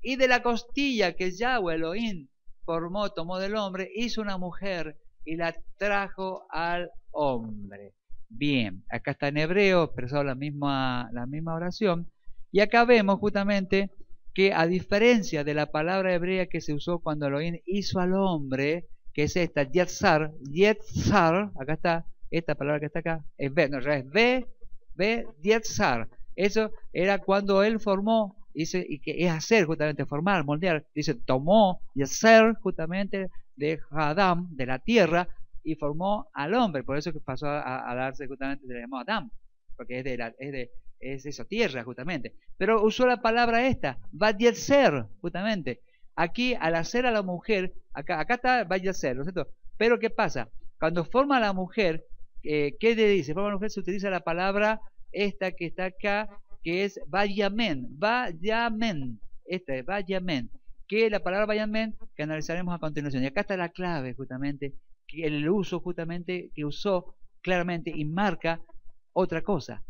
Y de la costilla que Yahweh Elohim formó, tomó del hombre, hizo una mujer y la trajo al hombre. Bien, acá está en hebreo, expresado la misma oración. Y acá vemos justamente que a diferencia de la palabra hebrea que se usó cuando Elohim hizo al hombre, que es esta, yetzar, acá está, esta palabra que está acá, es ve, no, es ve, yetzar. Eso era cuando él formó, dice, y que es hacer justamente, formar, moldear. Dice, tomó yetzer justamente de Adam, de la tierra, y formó al hombre. Por eso que pasó a darse justamente, se le llamó Adam, porque es eso, tierra justamente. Pero usó la palabra esta, Vatyeser, justamente. aquí al hacer a la mujer, acá está vaya a ser, ¿no es cierto? Pero ¿qué pasa? Cuando forma a la mujer, ¿qué le dice? Forma a la mujer se utiliza la palabra esta que está acá, que es vayamen, vayamen, esta es vayamen, que la palabra vayamen que analizaremos a continuación. Y acá está la clave justamente, que el uso justamente que usó claramente y marca otra cosa.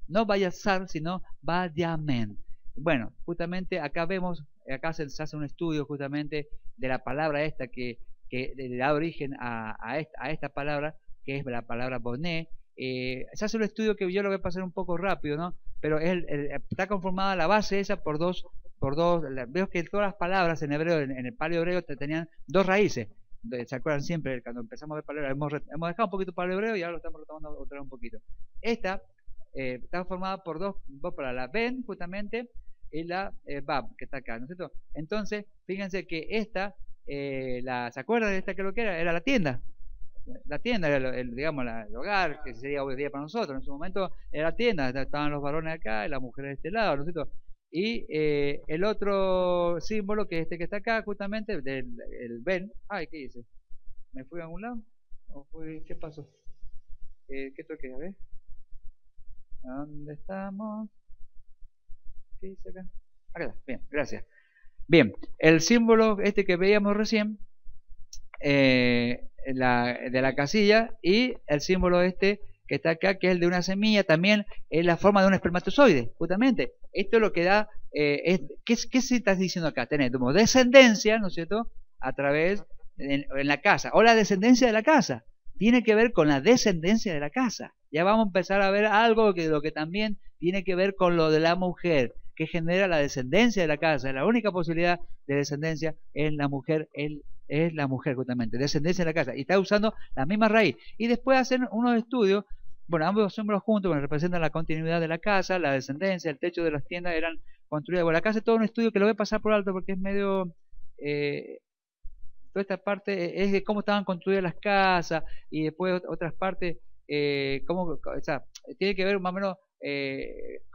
No vayasar, sino vayamen. Bueno, justamente acá vemos, acá se hace un estudio justamente de la palabra esta que le da origen a esta palabra, que es la palabra boné. Se hace un estudio que yo lo voy a pasar un poco rápido, ¿no? Pero está conformada la base esa por dos, veo que todas las palabras en hebreo, en el paleo hebreo, tenían dos raíces. ¿Se acuerdan siempre? Cuando empezamos a ver paleo, hemos dejado un poquito paleo hebreo y ahora lo estamos retomando otra vez un poquito. Esta está formada por dos palabras, la ben justamente y la bab, que está acá, ¿no es cierto? Entonces, fíjense que esta, ¿se acuerdan de esta que lo que era? Era la tienda. La tienda era digamos, el hogar, que sería hoy día para nosotros. En su momento era la tienda, estaban los varones acá y las mujeres de este lado, ¿no es cierto? Y el otro símbolo, que es este que está acá, justamente, el Ben. Ay, ¿qué hice? ¿Me fui a algún lado? ¿Qué pasó? ¿Qué toqué? A ver. ¿A dónde estamos? ¿Qué hice acá? Acá está. Bien, gracias. Bien, el símbolo este que veíamos recién, de la casilla, y el símbolo este que está acá, que es el de una semilla, también es la forma de un espermatozoide, justamente. Esto es lo que da, ¿qué se está diciendo acá? Tenemos descendencia, ¿no es cierto?, a través, en la casa, o la descendencia de la casa. Tiene que ver con la descendencia de la casa. Ya vamos a empezar a ver algo que lo que también tiene que ver con lo de la mujer, que genera la descendencia de la casa. La única posibilidad de descendencia es la mujer, es la mujer justamente, descendencia de la casa, y está usando la misma raíz. Y después hacen unos estudios, bueno, ambos símbolos juntos, bueno, representan la continuidad de la casa, la descendencia, el techo de las tiendas eran construidas. Bueno, acá hace todo un estudio que lo voy a pasar por alto porque es medio... toda esta parte es de cómo estaban construidas las casas, y después otras partes, o sea, tiene que ver más o menos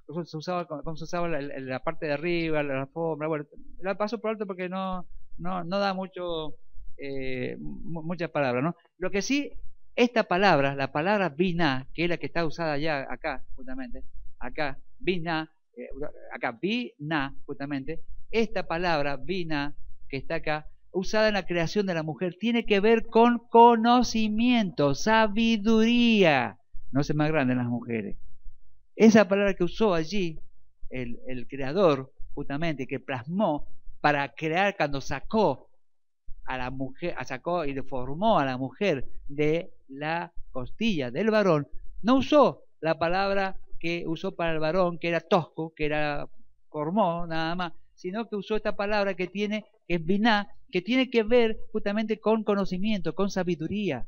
cómo se usaba la parte de arriba, la alfombra. Bueno, la paso por alto porque no da muchas palabras, ¿no? Lo que sí, esta palabra, la palabra bina, que es la que está usada ya acá, justamente, acá, bina, acá, bina, justamente, esta palabra bina, que está acá, usada en la creación de la mujer, tiene que ver con conocimiento, sabiduría. No se más grande en las mujeres. Esa palabra que usó allí el creador, justamente, que plasmó para crear, cuando sacó a la mujer, sacó y deformó a la mujer de la costilla del varón, no usó la palabra que usó para el varón, que era tosco, que era formó nada más, sino que usó esta palabra que es biná, que tiene que ver justamente con conocimiento, con sabiduría,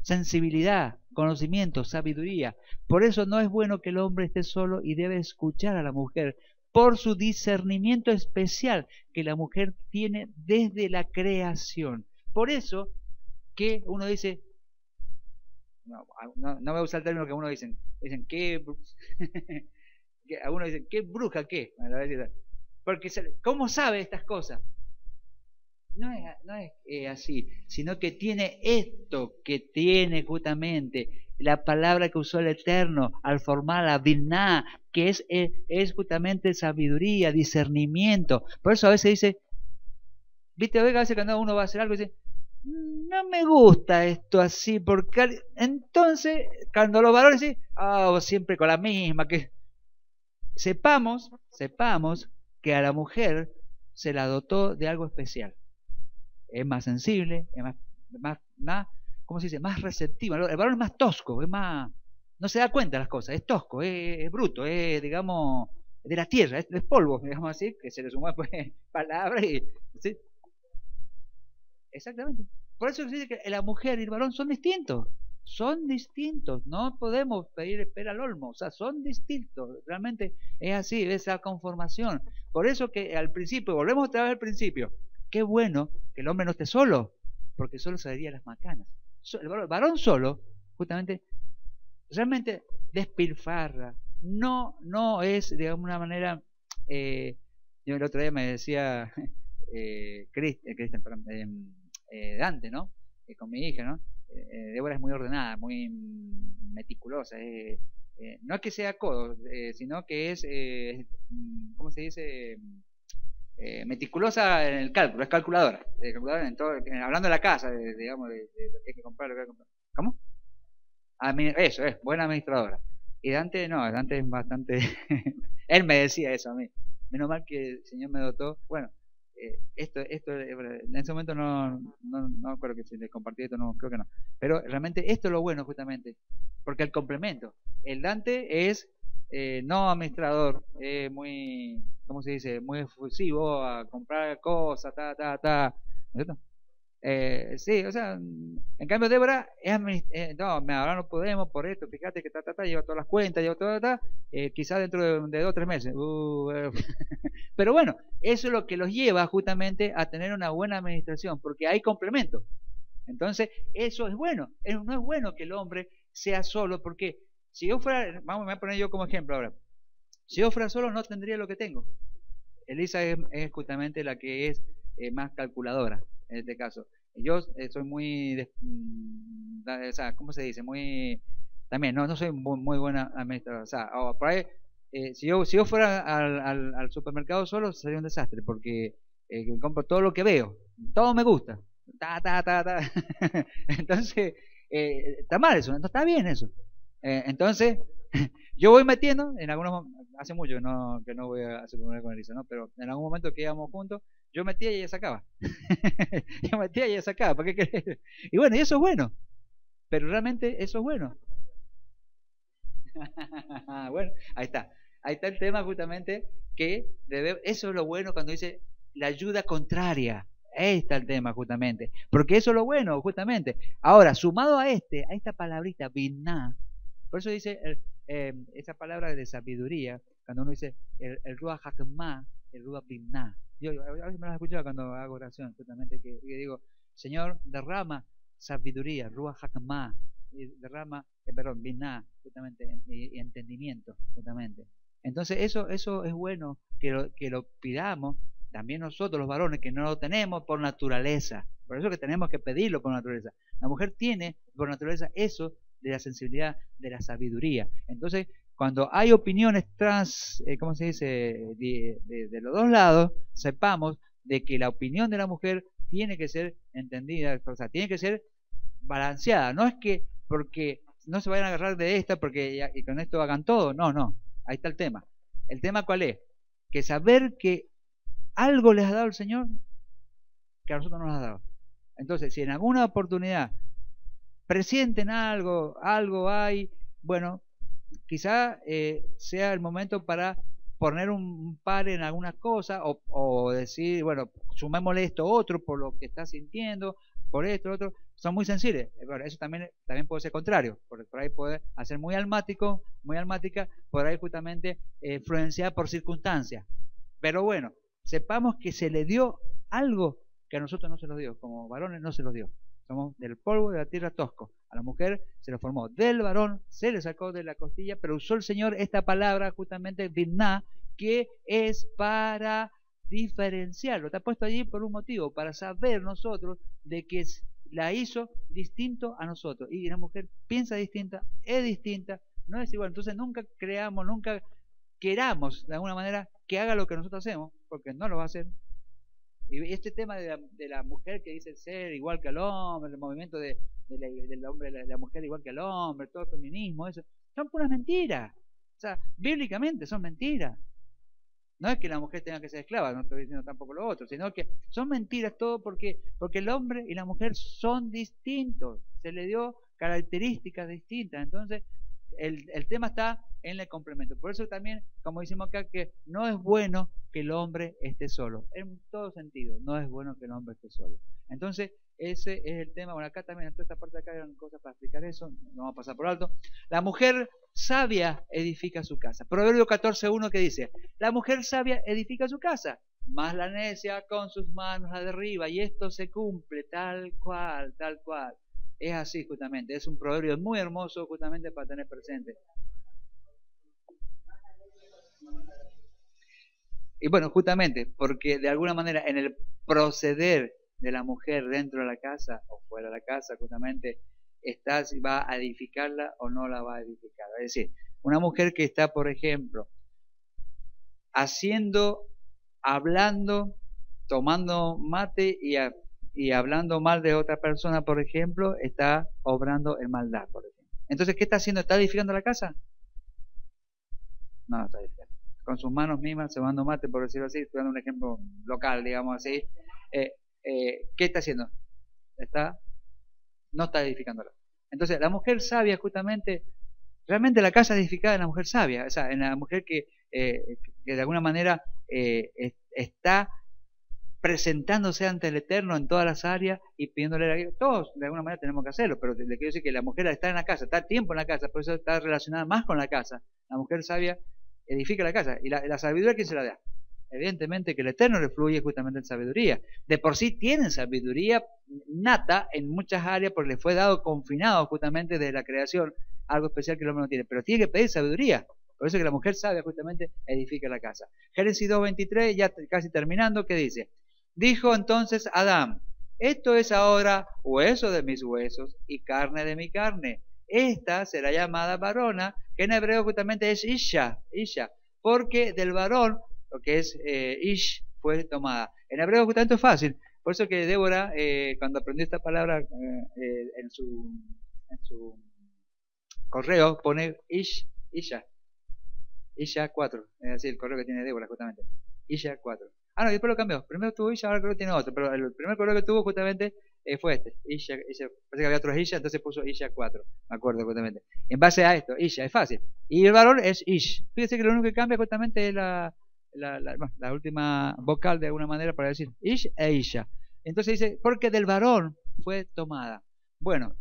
sensibilidad, conocimiento, sabiduría. Por eso no es bueno que el hombre esté solo y debe escuchar a la mujer, por su discernimiento especial que la mujer tiene desde la creación. Por eso que uno dice, no voy a usar el término que uno dicen ¿qué? Algunos dicen, ¿qué bruja qué? Porque, ¿cómo sabe estas cosas? No es así, sino que tiene esto que tiene justamente la palabra que usó el Eterno al formar la Biná, que es justamente sabiduría, discernimiento. Por eso a veces dice, viste, a veces cuando uno va a hacer algo dice, no me gusta esto así, porque entonces cuando los varones dicen, siempre con la misma, que sepamos que a la mujer se la dotó de algo especial. Es más sensible, es más, ¿cómo se dice? Más receptiva. El varón es más tosco, no se da cuenta de las cosas, es tosco, es bruto, es, digamos, de la tierra, es polvo, digamos así, que se le suma pues palabras y... ¿sí? Exactamente. Por eso se dice que la mujer y el varón son distintos. No podemos pedir pera al olmo, o sea, son distintos, realmente es así, esa conformación. Por eso que al principio, volvemos otra vez al principio, qué bueno que el hombre no esté solo, porque solo se daría las macanas. El varón solo, justamente, realmente despilfarra, no es de alguna manera Yo el otro día me decía Cristian, perdón, Dante, ¿no? Con mi hija, ¿no? Débora es muy ordenada, muy meticulosa. No es que sea codo, sino que es, ¿cómo se dice? Meticulosa en el cálculo, es calculadora. Calculadora en todo, hablando de la casa, digamos, de lo que hay que comprar, lo que hay que comprar. ¿Cómo? Eso es, buena administradora. Y Dante no, Dante es bastante... Él me decía eso a mí. Menos mal que el Señor me dotó. Bueno, en ese momento no recuerdo que se le compartí esto, no, creo que no. Pero realmente esto es lo bueno justamente, porque el complemento. El Dante es no administrador, muy, ¿cómo se dice? Muy efusivo a comprar cosas, ¿no es cierto? Sí, o sea, en cambio Débora no, ahora no podemos por esto, fíjate que lleva todas las cuentas, lleva todo, quizás dentro de 2 o 3 meses. Pero bueno, eso es lo que los lleva justamente a tener una buena administración, porque hay complemento. Entonces, eso es bueno. No es bueno que el hombre sea solo, porque si yo fuera, vamos, me voy a poner yo como ejemplo ahora, si yo fuera solo no tendría lo que tengo. Elisa es justamente la que es más calculadora en este caso. Yo soy muy, o sea, ¿cómo se dice? Muy, también, no soy muy buena administradora. O sea, por ahí, si yo fuera al supermercado solo sería un desastre porque compro todo lo que veo, todo me gusta. Entonces, está mal eso, no está bien eso. Entonces, yo voy metiendo, en algunos hace mucho que no voy a supermercado con Elisa, ¿no? Pero en algún momento que íbamos juntos, yo metía y ella sacaba. Yo metía y ella sacaba, ¿para qué querés? Y bueno, y eso es bueno, pero realmente eso es bueno. Bueno, ahí está. Ahí está el tema justamente que eso es lo bueno cuando dice la ayuda contraria. Ahí está el tema justamente. Porque eso es lo bueno justamente. Ahora, sumado a esta palabrita, biná, por eso dice esa palabra de sabiduría, cuando uno dice el Ruach Hakmah, el Ruach Biná. Yo a veces me las he escuchado cuando hago oración, justamente, que digo, Señor, derrama sabiduría, Ruach Hakmah, derrama, perdón, Biná, justamente, y entendimiento, justamente. Entonces, eso es bueno que lo pidamos, también nosotros los varones, que no lo tenemos por naturaleza. Por eso que tenemos que pedirlo por naturaleza. La mujer tiene por naturaleza eso de la sensibilidad, de la sabiduría. Entonces, cuando hay opiniones ¿cómo se dice? De los dos lados, sepamos de que la opinión de la mujer tiene que ser entendida, o sea, tiene que ser balanceada. No es que porque no se vayan a agarrar de esta porque y con esto hagan todo. No. Ahí está el tema. ¿El tema cuál es? Que saber que algo les ha dado el Señor que a nosotros no nos ha dado. Entonces, si en alguna oportunidad presienten algo hay, bueno, quizá sea el momento para poner un par en alguna cosa o decir, bueno, sumémosle esto otro por lo que está sintiendo, por esto, otro, son muy sensibles. Bueno, eso también puede ser contrario, porque por ahí puede hacer muy almático, muy almática, por ahí justamente influenciada por circunstancias. Pero bueno, sepamos que se le dio algo que a nosotros no se nos dio, como varones no se los dio. Somos del polvo de la tierra tosco. A la mujer se lo formó del varón, se le sacó de la costilla, pero usó el Señor esta palabra justamente, binná, que es para diferenciarlo. Está puesto allí por un motivo, para saber nosotros de que la hizo distinto a nosotros. Y la mujer piensa distinta, es distinta, no es igual. Entonces nunca creamos, nunca queramos de alguna manera que haga lo que nosotros hacemos, porque no lo va a hacer. Y este tema de la mujer que dice ser igual que el hombre, el movimiento del hombre, de la mujer igual que el hombre, todo el feminismo, eso, son puras mentiras. O sea, bíblicamente son mentiras. No es que la mujer tenga que ser esclava, no estoy diciendo tampoco lo otro, sino que son mentiras todo porque el hombre y la mujer son distintos, se le dio características distintas. Entonces, el tema está en el complemento. Por eso también, como decimos acá, que no es bueno que el hombre esté solo. En todo sentido, no es bueno que el hombre esté solo. Entonces, ese es el tema. Bueno, acá también, en toda esta parte de acá eran cosas para explicar eso, no vamos a pasar por alto. La mujer sabia edifica su casa. Proverbio 14:1 que dice, la mujer sabia edifica su casa, mas la necia con sus manos la derriba. Y esto se cumple tal cual, tal cual. Es así justamente, es un proverbio muy hermoso justamente para tener presente. Y bueno, justamente, porque de alguna manera en el proceder de la mujer dentro de la casa o fuera de la casa, justamente, está si va a edificarla o no la va a edificar. Es decir, una mujer que está, por ejemplo, haciendo, hablando, tomando mate y hablando mal de otra persona, por ejemplo, está obrando en maldad, por ejemplo. Entonces, ¿qué está haciendo? ¿Está edificando la casa? No, no está edificando. Con sus manos mismas, cebando mate, por decirlo así, estoy dando un ejemplo local, digamos así. ¿Qué está haciendo? No está edificándola. Entonces, la mujer sabia, justamente, realmente la casa es edificada en la mujer sabia, o sea, en la mujer que de alguna manera está presentándose ante el Eterno en todas las áreas y pidiéndole a Dios. Todos de alguna manera tenemos que hacerlo, pero le quiero decir que la mujer al estar en la casa, está tiempo en la casa, por eso está relacionada más con la casa. La mujer sabia edifica la casa. ¿Y la sabiduría quién se la da? Evidentemente que el Eterno le fluye justamente en sabiduría. De por sí tienen sabiduría nata en muchas áreas porque le fue dado confinado justamente desde la creación, algo especial que el hombre no tiene, pero tiene que pedir sabiduría. Por eso que la mujer sabia justamente edifica la casa. Génesis 2:23, ya casi terminando, ¿qué dice? Dijo entonces Adán, esto es ahora hueso de mis huesos y carne de mi carne. Esta será llamada varona, que en hebreo justamente es Isha, porque del varón, lo que es Ish, fue tomada. En hebreo justamente es fácil, por eso que Débora, cuando aprendió esta palabra en su correo, pone Isha 4, es decir, el correo que tiene Débora justamente, Isha 4. Ah, no, y después lo cambió. Primero tuvo Isha, ahora creo que tiene otro, pero el primer correo que tuvo justamente fue este, Isha, parece que había otros Isha, entonces puso Isha 4, me acuerdo justamente. En base a esto, Isha, es fácil. Y el varón es Ish. Fíjese que lo único que cambia justamente es la última vocal de alguna manera para decir Ish e Isha. Entonces dice, porque del varón fue tomada. Bueno,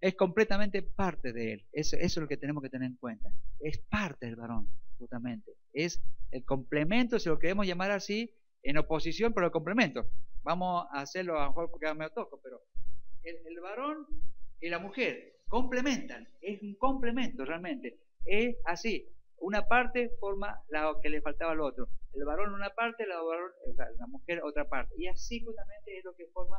es completamente parte de él. Eso es lo que tenemos que tener en cuenta. Es parte del varón, justamente. Es el complemento, si lo queremos llamar así, en oposición, pero el complemento. Vamos a hacerlo a lo mejor porque me toco, pero el varón y la mujer complementan. Es un complemento realmente. Es así. Una parte forma la que le faltaba al otro. El varón una parte, la mujer otra parte. Y así justamente es lo que forma,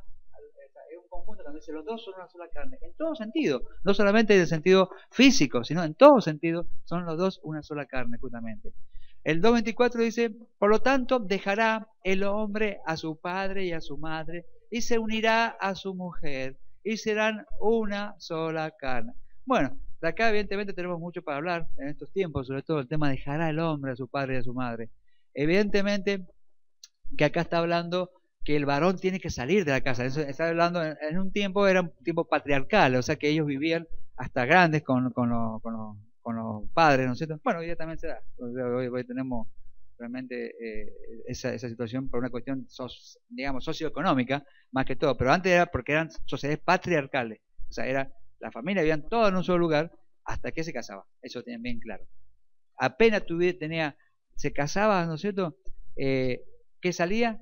es un conjunto donde dice los dos son una sola carne. En todo sentido, no solamente en el sentido físico, sino en todo sentido son los dos una sola carne justamente. El 2:24 dice, por lo tanto dejará el hombre a su padre y a su madre y se unirá a su mujer y serán una sola carne. Bueno, de acá evidentemente tenemos mucho para hablar en estos tiempos, sobre todo el tema de dejará el hombre a su padre y a su madre. Evidentemente que acá está hablando que el varón tiene que salir de la casa. Eso está hablando en un tiempo, era un tiempo patriarcal, o sea que ellos vivían hasta grandes con los padres, ¿no es cierto? Bueno, hoy día también se da. Hoy tenemos realmente esa situación por una cuestión, digamos, socioeconómica, más que todo. Pero antes era porque eran sociedades patriarcales. O sea, la familia vivían todos en un solo lugar hasta que se casaba. Eso tienen bien claro. Apenas se casaba, ¿no es cierto? ¿Qué salía?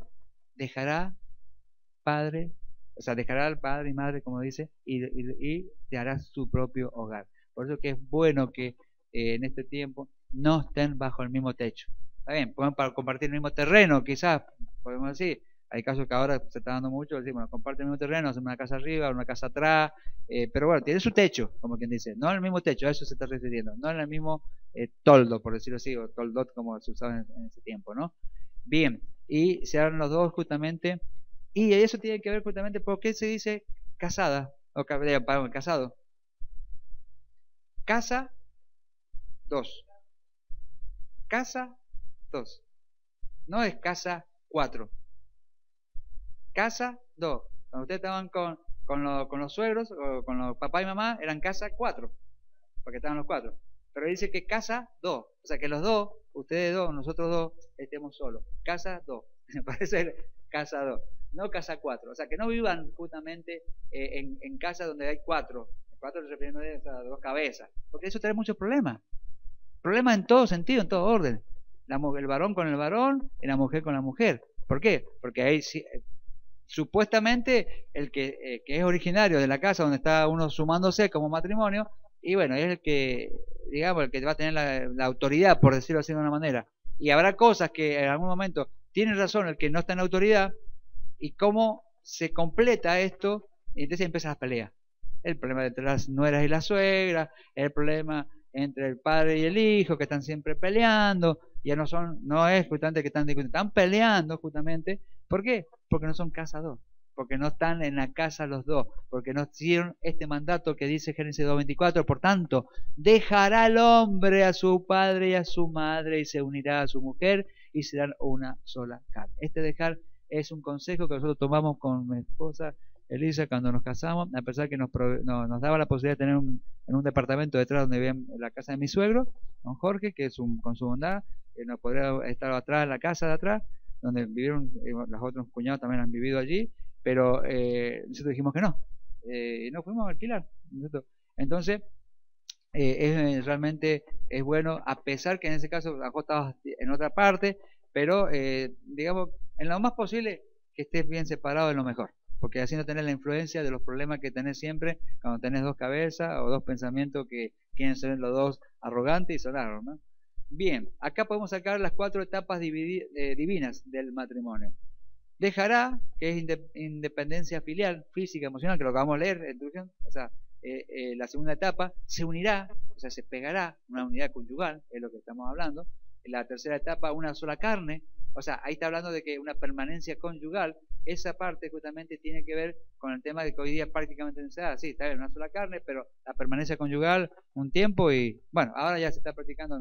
Dejará padre, o sea, dejará al padre y madre, como dice, y te hará su propio hogar. Por eso que es bueno que en este tiempo no estén bajo el mismo techo. Está bien, pueden compartir el mismo terreno, quizás, podemos decir. Hay casos que ahora se está dando mucho, decir, bueno, comparten el mismo terreno, hacen una casa arriba, una casa atrás, pero bueno, tiene su techo, como quien dice, no en el mismo techo, a eso se está refiriendo, no en el mismo toldo, por decirlo así, o toldot como se usaba en ese tiempo, ¿no? Bien, y se hablan los dos justamente, y eso tiene que ver justamente por qué se dice casada, o casado. Casa 2. Casa 2. No es casa 4. Casa 2. Cuando ustedes estaban con los suegros o con los papá y mamá, eran casa 4. Porque estaban los 4. Pero dice que casa 2. O sea que los dos, ustedes dos, nosotros dos, estemos solos. Casa 2. Me parece casa 2. No casa 4. O sea que no vivan justamente en casa donde hay 4. 4 refiriendo a 2 cabezas. Porque eso trae muchos problemas. Problemas en todo sentido, en todo orden. El varón con el varón y la mujer con la mujer. ¿Por qué? Porque ahí supuestamente el que es originario de la casa donde está uno sumándose como matrimonio, y bueno, es el que, digamos, el que va a tener la autoridad, por decirlo así de una manera. Y habrá cosas que en algún momento tiene razón el que no está en autoridad, y cómo se completa esto, y entonces empiezan las peleas. El problema entre las nueras y la suegra, el problema entre el padre y el hijo, que están siempre peleando, ya no es justamente que están discutiendo, están peleando justamente. ¿Por qué? Porque no son casa dos, porque no están en la casa los dos, porque no hicieron este mandato que dice Génesis 2:24. Por tanto, dejará el hombre a su padre y a su madre y se unirá a su mujer y serán una sola carne. Este dejar es un consejo que nosotros tomamos con mi esposa Elisa cuando nos casamos, a pesar que nos daba la posibilidad de tener en un departamento detrás donde vivía la casa de mi suegro, don Jorge, que es con su bondad, nos podría estar atrás en la casa de atrás, donde vivieron, los otros cuñados también han vivido allí, pero nosotros dijimos que no, y no fuimos a alquilar. Entonces, realmente es bueno, a pesar que en ese caso la estaba en otra parte, pero digamos, en lo más posible que estés bien separado es lo mejor, porque así no tenés la influencia de los problemas que tenés siempre cuando tenés dos cabezas o dos pensamientos que quieren ser los dos arrogantes y sonaron, ¿no? Bien, acá podemos sacar las 4 etapas divinas del matrimonio. Dejará, que es independencia filial, física, emocional, que lo acabamos de leer, introducción, o sea, la segunda etapa. Se unirá, o sea, se pegará, una unidad conyugal, es lo que estamos hablando. En la tercera etapa, una sola carne, o sea, ahí está hablando de que una permanencia conyugal. Esa parte justamente tiene que ver con el tema de que hoy día prácticamente no se da. Sí, está bien, una sola carne, pero la permanencia conyugal un tiempo y, bueno, ahora ya se está practicando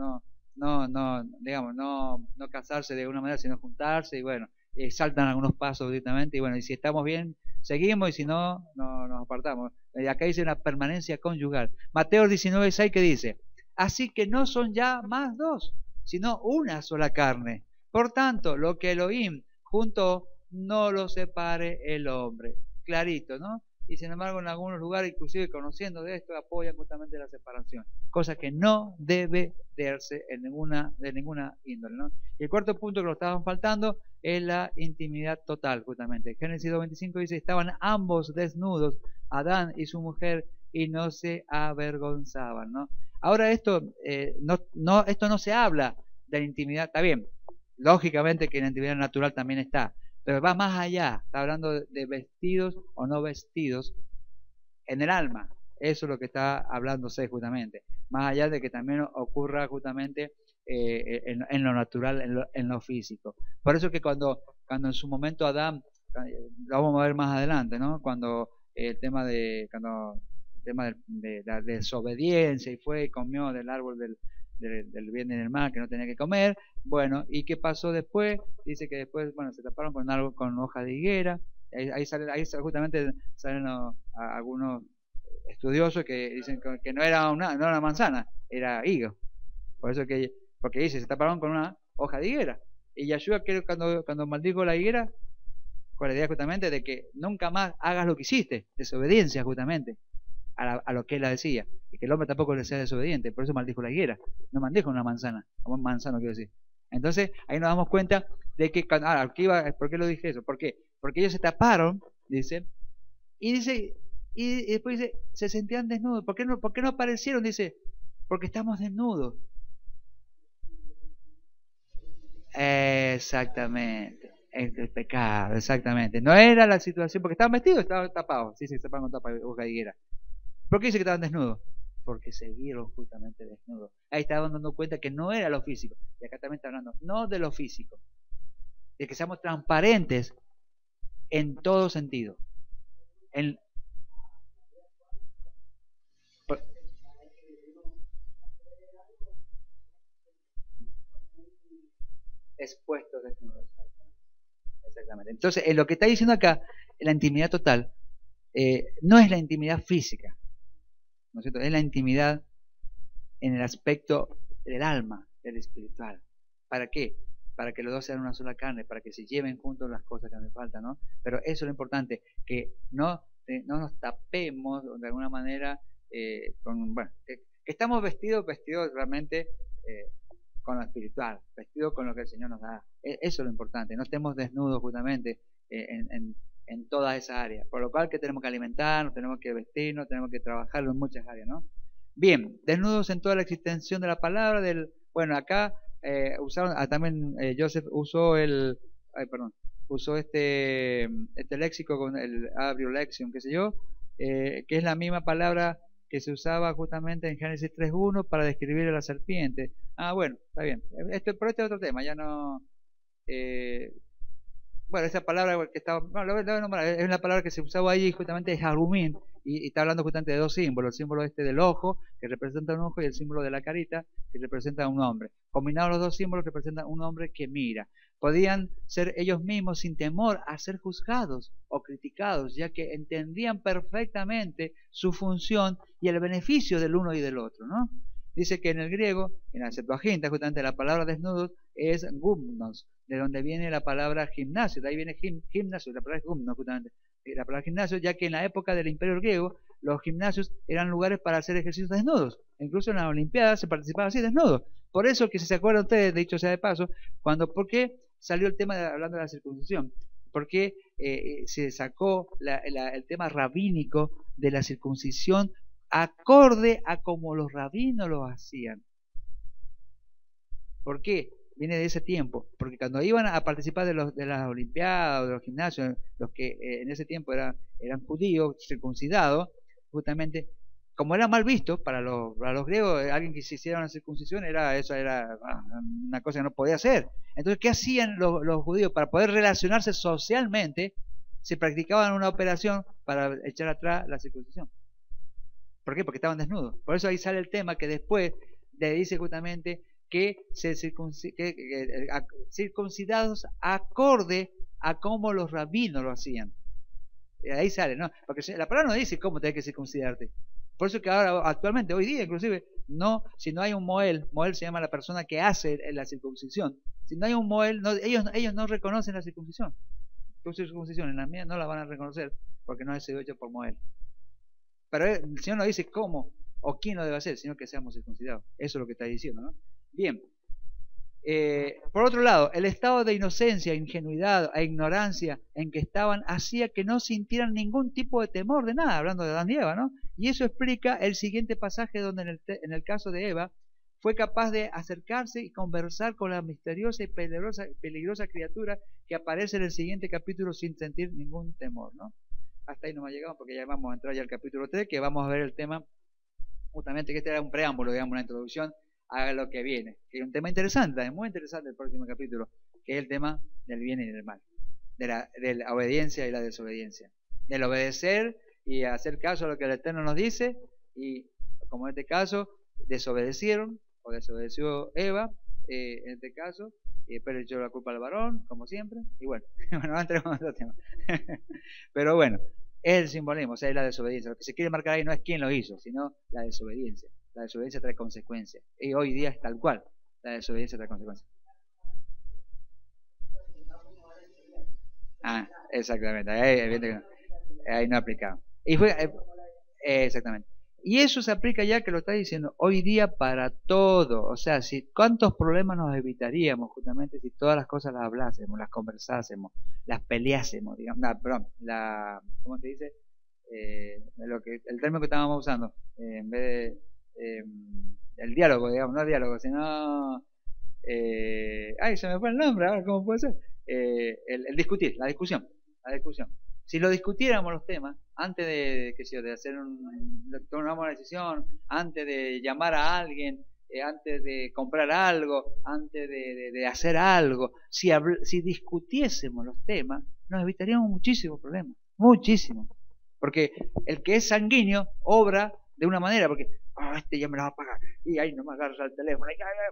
digamos, no casarse de una manera, sino juntarse y bueno, saltan algunos pasos directamente y bueno, y si estamos bien, seguimos y si no, nos apartamos. Acá dice una permanencia conyugal. Mateo 19:6 que dice, así que no son ya más dos, sino una sola carne. Por tanto, lo que Elohim juntó, no lo separe el hombre. Clarito, ¿no? Y sin embargo, en algunos lugares, inclusive conociendo de esto, apoyan justamente la separación, cosa que no debe darse de ninguna índole, ¿no? Y el cuarto punto que nos estaban faltando es la intimidad total, justamente. Génesis 2:25 dice, estaban ambos desnudos, Adán y su mujer, y no se avergonzaban, ¿no? Ahora esto no se habla de la intimidad, está bien, lógicamente que la intimidad natural también está, pero va más allá, está hablando de vestidos o no vestidos en el alma. Eso es lo que está hablándose justamente, más allá de que también ocurra justamente en lo natural, en lo físico. Por eso que cuando en su momento Adán, lo vamos a ver más adelante, ¿no? Cuando el tema de la desobediencia y fue y comió del árbol del bien y del mal que no tenía que comer, bueno, ¿y qué pasó después? Dice que después, bueno, se taparon con algo, con hojas de higuera. Ahí justamente salen algunos estudiosos que dicen que no era una manzana, era higo. Por eso porque dice, se taparon con una hoja de higuera. Y Yahshua, cuando maldijo la higuera, con la idea justamente de que nunca más hagas lo que hiciste, desobediencia justamente a lo que él decía, y que el hombre tampoco le sea desobediente, por eso maldijo la higuera, no maldijo una manzana, o un manzano quiero decir. Entonces ahí nos damos cuenta de que, ¿por qué lo dije eso? ¿Por qué? Porque ellos se taparon, dice, y después dice, se sentían desnudos. ¿Por qué no aparecieron? Dice, porque estamos desnudos. Exactamente. El pecado, exactamente. No era la situación, porque estaban vestidos, estaban tapados. Sí, se taparon con tapa de hoja de higuera. ¿Por qué dice que estaban desnudos? Porque se vieron justamente desnudos. Ahí estaban dando cuenta que no era lo físico. Y acá también está hablando, no de lo físico. De que seamos transparentes en todo sentido. Expuestos desnudos. Exactamente. Entonces, lo que está diciendo acá, la intimidad total, no es la intimidad física, ¿no es cierto? Es la intimidad en el aspecto del alma, del espiritual. ¿Para qué? Para que los dos sean una sola carne, para que se lleven juntos las cosas que me faltan, ¿no? Pero eso es lo importante, que no nos tapemos de alguna manera bueno, que estamos vestidos realmente con lo espiritual, vestidos con lo que el Señor nos da. Eso es lo importante, no estemos desnudos justamente en toda esa área. Por lo cual que tenemos que alimentarnos, tenemos que vestirnos, tenemos que trabajarlo en muchas áreas, ¿no? Bien, desnudos en toda la extensión de la palabra, bueno, acá usaron, también Joseph usó usó este léxico con el Abrió Lexion, qué sé yo, que es la misma palabra que se usaba justamente en Génesis 3.1 para describir a la serpiente. Ah, bueno, está bien. Pero este es otro tema, ya no... bueno, esa palabra que estaba, bueno, lo voy a nombrar, es una palabra que se usaba ahí justamente es harumín, y está hablando justamente de dos símbolos, el símbolo del ojo, que representa un ojo, y el símbolo de la carita, que representa a un hombre. Combinados los dos símbolos representan un hombre que mira. Podían ser ellos mismos sin temor a ser juzgados o criticados, ya que entendían perfectamente su función y el beneficio del uno y del otro, ¿no? Dice que en el griego, en la Septuaginta, justamente la palabra desnudos es gumnos, de donde viene la palabra gimnasio, de ahí viene gimnasio, la palabra es gumnos, justamente, la palabra gimnasio, ya que en la época del Imperio griego, los gimnasios eran lugares para hacer ejercicios desnudos, incluso en las Olimpiadas se participaba así desnudos. Por eso que si se acuerdan ustedes, dicho sea de paso, ¿por qué salió el tema hablando de la circuncisión? ¿Por qué se sacó el tema rabínico de la circuncisión acorde a como los rabinos lo hacían? ¿Por qué? Viene de ese tiempo, porque cuando iban a participar de las Olimpiadas, de los gimnasios, los que en ese tiempo eran judíos, circuncidados, justamente, como era mal visto para los griegos, alguien que se hiciera una circuncisión, eso era una cosa que no podía hacer. Entonces, ¿qué hacían los judíos? Para poder relacionarse socialmente, se practicaban una operación para echar atrás la circuncisión. ¿Por qué? Porque estaban desnudos. Por eso ahí sale el tema que después le dice justamente que circuncidados acorde a cómo los rabinos lo hacían. Ahí sale, ¿no? Porque la palabra no dice cómo tenés que circuncidarte. Por eso que ahora, actualmente, hoy día inclusive, no, si no hay un moel se llama la persona que hace la circuncisión. Si no hay un moel, ellos no reconocen la circuncisión. Tu circuncisión en la mía no la van a reconocer porque no ha sido hecho por moel. Pero el Señor no dice cómo o quién lo debe hacer, sino que seamos circuncidados. Eso es lo que está diciendo, ¿no? Bien. Por otro lado, el estado de inocencia, ingenuidad e ignorancia en que estaban hacía que no sintieran ningún tipo de temor de nada, hablando de Adán y Eva, ¿no? Y eso explica el siguiente pasaje donde en el caso de Eva fue capaz de acercarse y conversar con la misteriosa y peligrosa criatura que aparece en el siguiente capítulo sin sentir ningún temor, ¿no? Hasta ahí no me ha llegado porque ya vamos a entrar ya al capítulo 3, que vamos a ver el tema, justamente que este era un preámbulo, digamos, una introducción a lo que viene, que es un tema interesante, es muy interesante el próximo capítulo, que es el tema del bien y del mal, de la obediencia y la desobediencia, del obedecer y hacer caso a lo que el Eterno nos dice, y como en este caso, desobedecieron, o desobedeció Eva, en este caso, y después le echó la culpa al varón, como siempre, y bueno, no entremos en otro tema. Pero bueno, es el simbolismo, o sea, es la desobediencia. Lo que se quiere marcar ahí no es quién lo hizo, sino la desobediencia. La desobediencia trae consecuencias. Y hoy día es tal cual. La desobediencia trae consecuencias. Ah, exactamente. Ahí no aplicaba. Y fue, exactamente. Y eso se aplica ya que lo está diciendo hoy día para todo. O sea, cuántos problemas nos evitaríamos justamente si todas las cosas las hablásemos, las conversásemos, las peleásemos, digamos. No, perdón, ¿cómo se dice? El término que estábamos usando, en vez de el diálogo, digamos, no el diálogo, sino ay, se me fue el nombre, ahora cómo puede ser, el discutir, la discusión. Si lo discutiéramos los temas antes de hacer tomar una decisión, antes de llamar a alguien, antes de comprar algo, antes de hacer algo, si discutiésemos los temas, nos evitaríamos muchísimos problemas, muchísimos. Porque el que es sanguíneo obra de una manera, porque este ya me lo va a pagar, y ahí no me agarras al teléfono,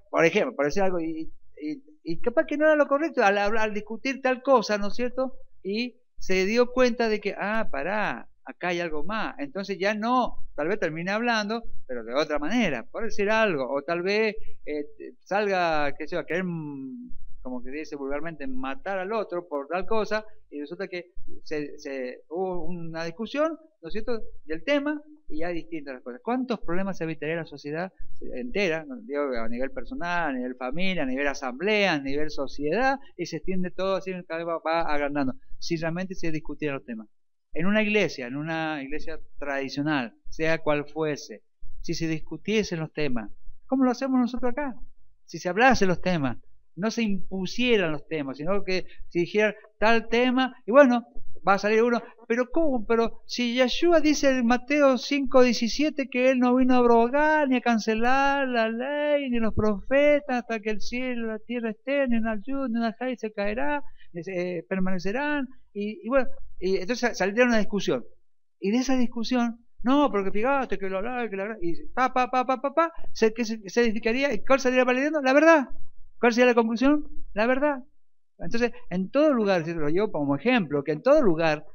por ejemplo, para decir algo, y capaz que no era lo correcto al discutir tal cosa, ¿no es cierto? Y se dio cuenta de que, pará, acá hay algo más. Entonces ya no, tal vez termine hablando, pero de otra manera, por decir algo. O tal vez salga, qué sé yo, a querer, como que dice vulgarmente, matar al otro por tal cosa, y resulta que hubo una discusión, ¿no es cierto?, del tema, y hay distintas cosas. ¿Cuántos problemas se evitaría la sociedad entera? ¿No? Digo, a nivel personal, a nivel familia, a nivel asamblea, a nivel sociedad, y se extiende todo así, cada vez va agrandando. Si realmente se discutiera los temas. En una iglesia tradicional, sea cual fuese, si se discutiesen los temas, ¿cómo lo hacemos nosotros acá? si se hablase los temas, no se impusieran los temas, sino que se dijera tal tema, y bueno, va a salir uno, pero ¿cómo? Pero si Yeshua dice en Mateo 5:17 que él no vino a abrogar ni a cancelar la ley ni los profetas hasta que el cielo y la tierra estén, ni una ayuda ni una jai se caerá, permanecerán, y bueno, y entonces saldría una discusión, y de esa discusión, no, porque fíjate que lo hablaba, que la y se edificaría, ¿y cuál saldría valiendo? La verdad. ¿Cuál sería la conclusión? La verdad. Entonces, en todo lugar, si lo llevo como ejemplo, que en todo lugar,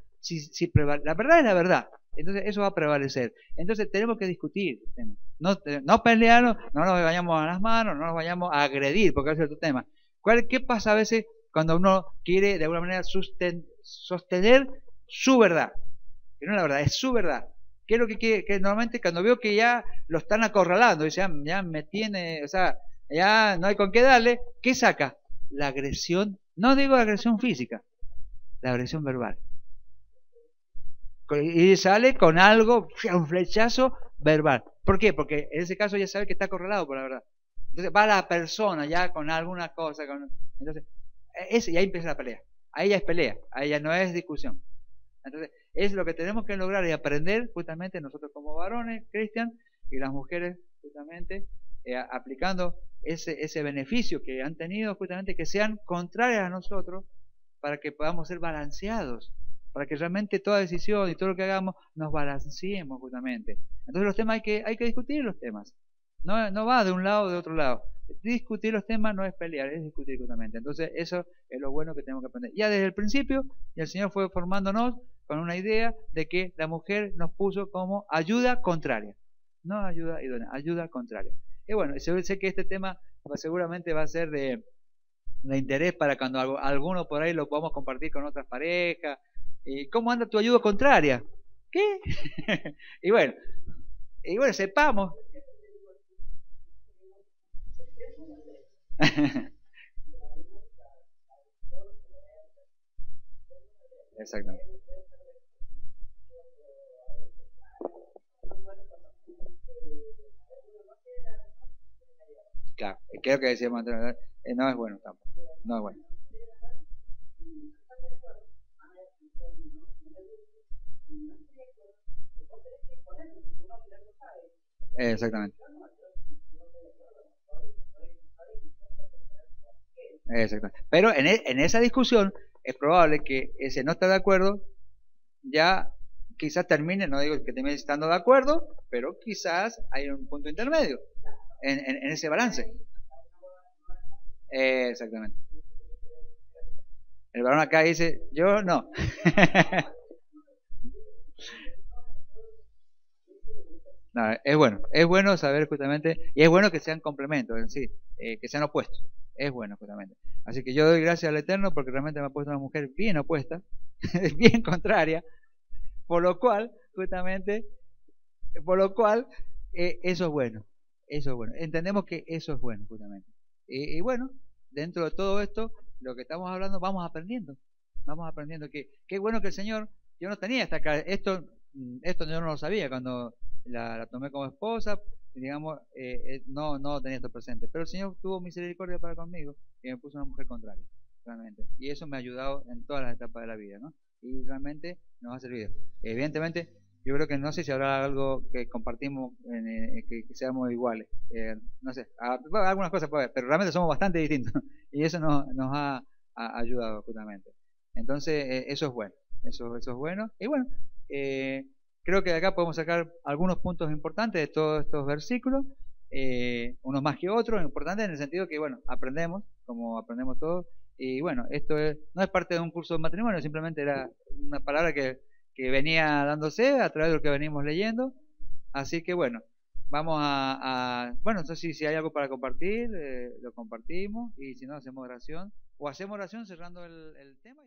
la verdad es la verdad. Entonces, eso va a prevalecer. Entonces, tenemos que discutir. No pelearnos, no nos vayamos a las manos, no nos vayamos a agredir, porque ese es otro tema. ¿Qué pasa a veces cuando uno quiere, de alguna manera, sostener su verdad? Que no es la verdad, es su verdad. ¿Qué es lo que quiere? Que normalmente cuando veo que ya lo están acorralando, dice, ya me tiene, o sea, ya no hay con qué darle, ¿qué saca? La agresión, no digo agresión física, la agresión verbal. Y sale con algo, un flechazo verbal. ¿Por qué? Porque en ese caso ya sabe que está correlado por la verdad. Entonces va la persona ya con alguna cosa, entonces, y ahí empieza la pelea. Ahí ya es pelea, ahí ya no es discusión. Entonces, es lo que tenemos que lograr y aprender justamente nosotros como varones, Cristian, y las mujeres justamente, aplicando ese beneficio que han tenido justamente, que sean contrarias a nosotros, para que podamos ser balanceados, para que realmente toda decisión y todo lo que hagamos nos balanceemos justamente. Entonces los temas hay que discutir los temas, no va de un lado o de otro lado. Discutir los temas no es pelear, es discutir justamente. Entonces eso es lo bueno que tenemos que aprender. Ya desde el principio, el Señor fue formándonos con una idea de que la mujer nos puso como ayuda contraria, no ayuda idónea, ayuda contraria. Y bueno, sé que este tema seguramente va a ser de interés para cuando alguno por ahí lo podamos compartir con otras parejas. ¿Y cómo anda tu ayuda contraria? ¿Qué? y bueno, sepamos. Exactamente. Claro, creo que decíamos antes, no es bueno tampoco, no es bueno. Exactamente. Exactamente. Pero en esa discusión es probable que ese no está de acuerdo ya quizás termine, no digo que termine estando de acuerdo, pero quizás hay un punto intermedio en ese balance. Exactamente. El varón acá dice, yo no. No, es bueno saber justamente, y es bueno que sean complementos en sí, que sean opuestos, es bueno justamente. Así que yo doy gracias al Eterno porque realmente me ha puesto una mujer bien opuesta, bien contraria, por lo cual, justamente, eso es bueno, eso es bueno. Entendemos que eso es bueno, justamente. Y bueno, dentro de todo esto, lo que estamos hablando, vamos aprendiendo que qué bueno que el Señor, yo no tenía esto yo no lo sabía cuando la tomé como esposa, digamos, no tenía esto presente, pero el Señor tuvo misericordia para conmigo y me puso una mujer contraria, realmente, y eso me ha ayudado en todas las etapas de la vida, ¿no? Y realmente nos ha servido. Evidentemente, yo creo que no sé si habrá algo que compartimos que seamos iguales, no sé, algunas cosas puede haber, pero realmente somos bastante distintos y eso nos ha ayudado justamente. Entonces, eso es bueno, eso es bueno, y bueno, creo que de acá podemos sacar algunos puntos importantes de todos estos versículos, unos más que otros, importantes en el sentido que, bueno, aprendemos, como aprendemos todos, y bueno, no es parte de un curso de matrimonio, simplemente era una palabra que venía dándose a través de lo que venimos leyendo, así que bueno, vamos bueno, entonces si hay algo para compartir, lo compartimos, y si no, hacemos oración, o hacemos oración cerrando el tema.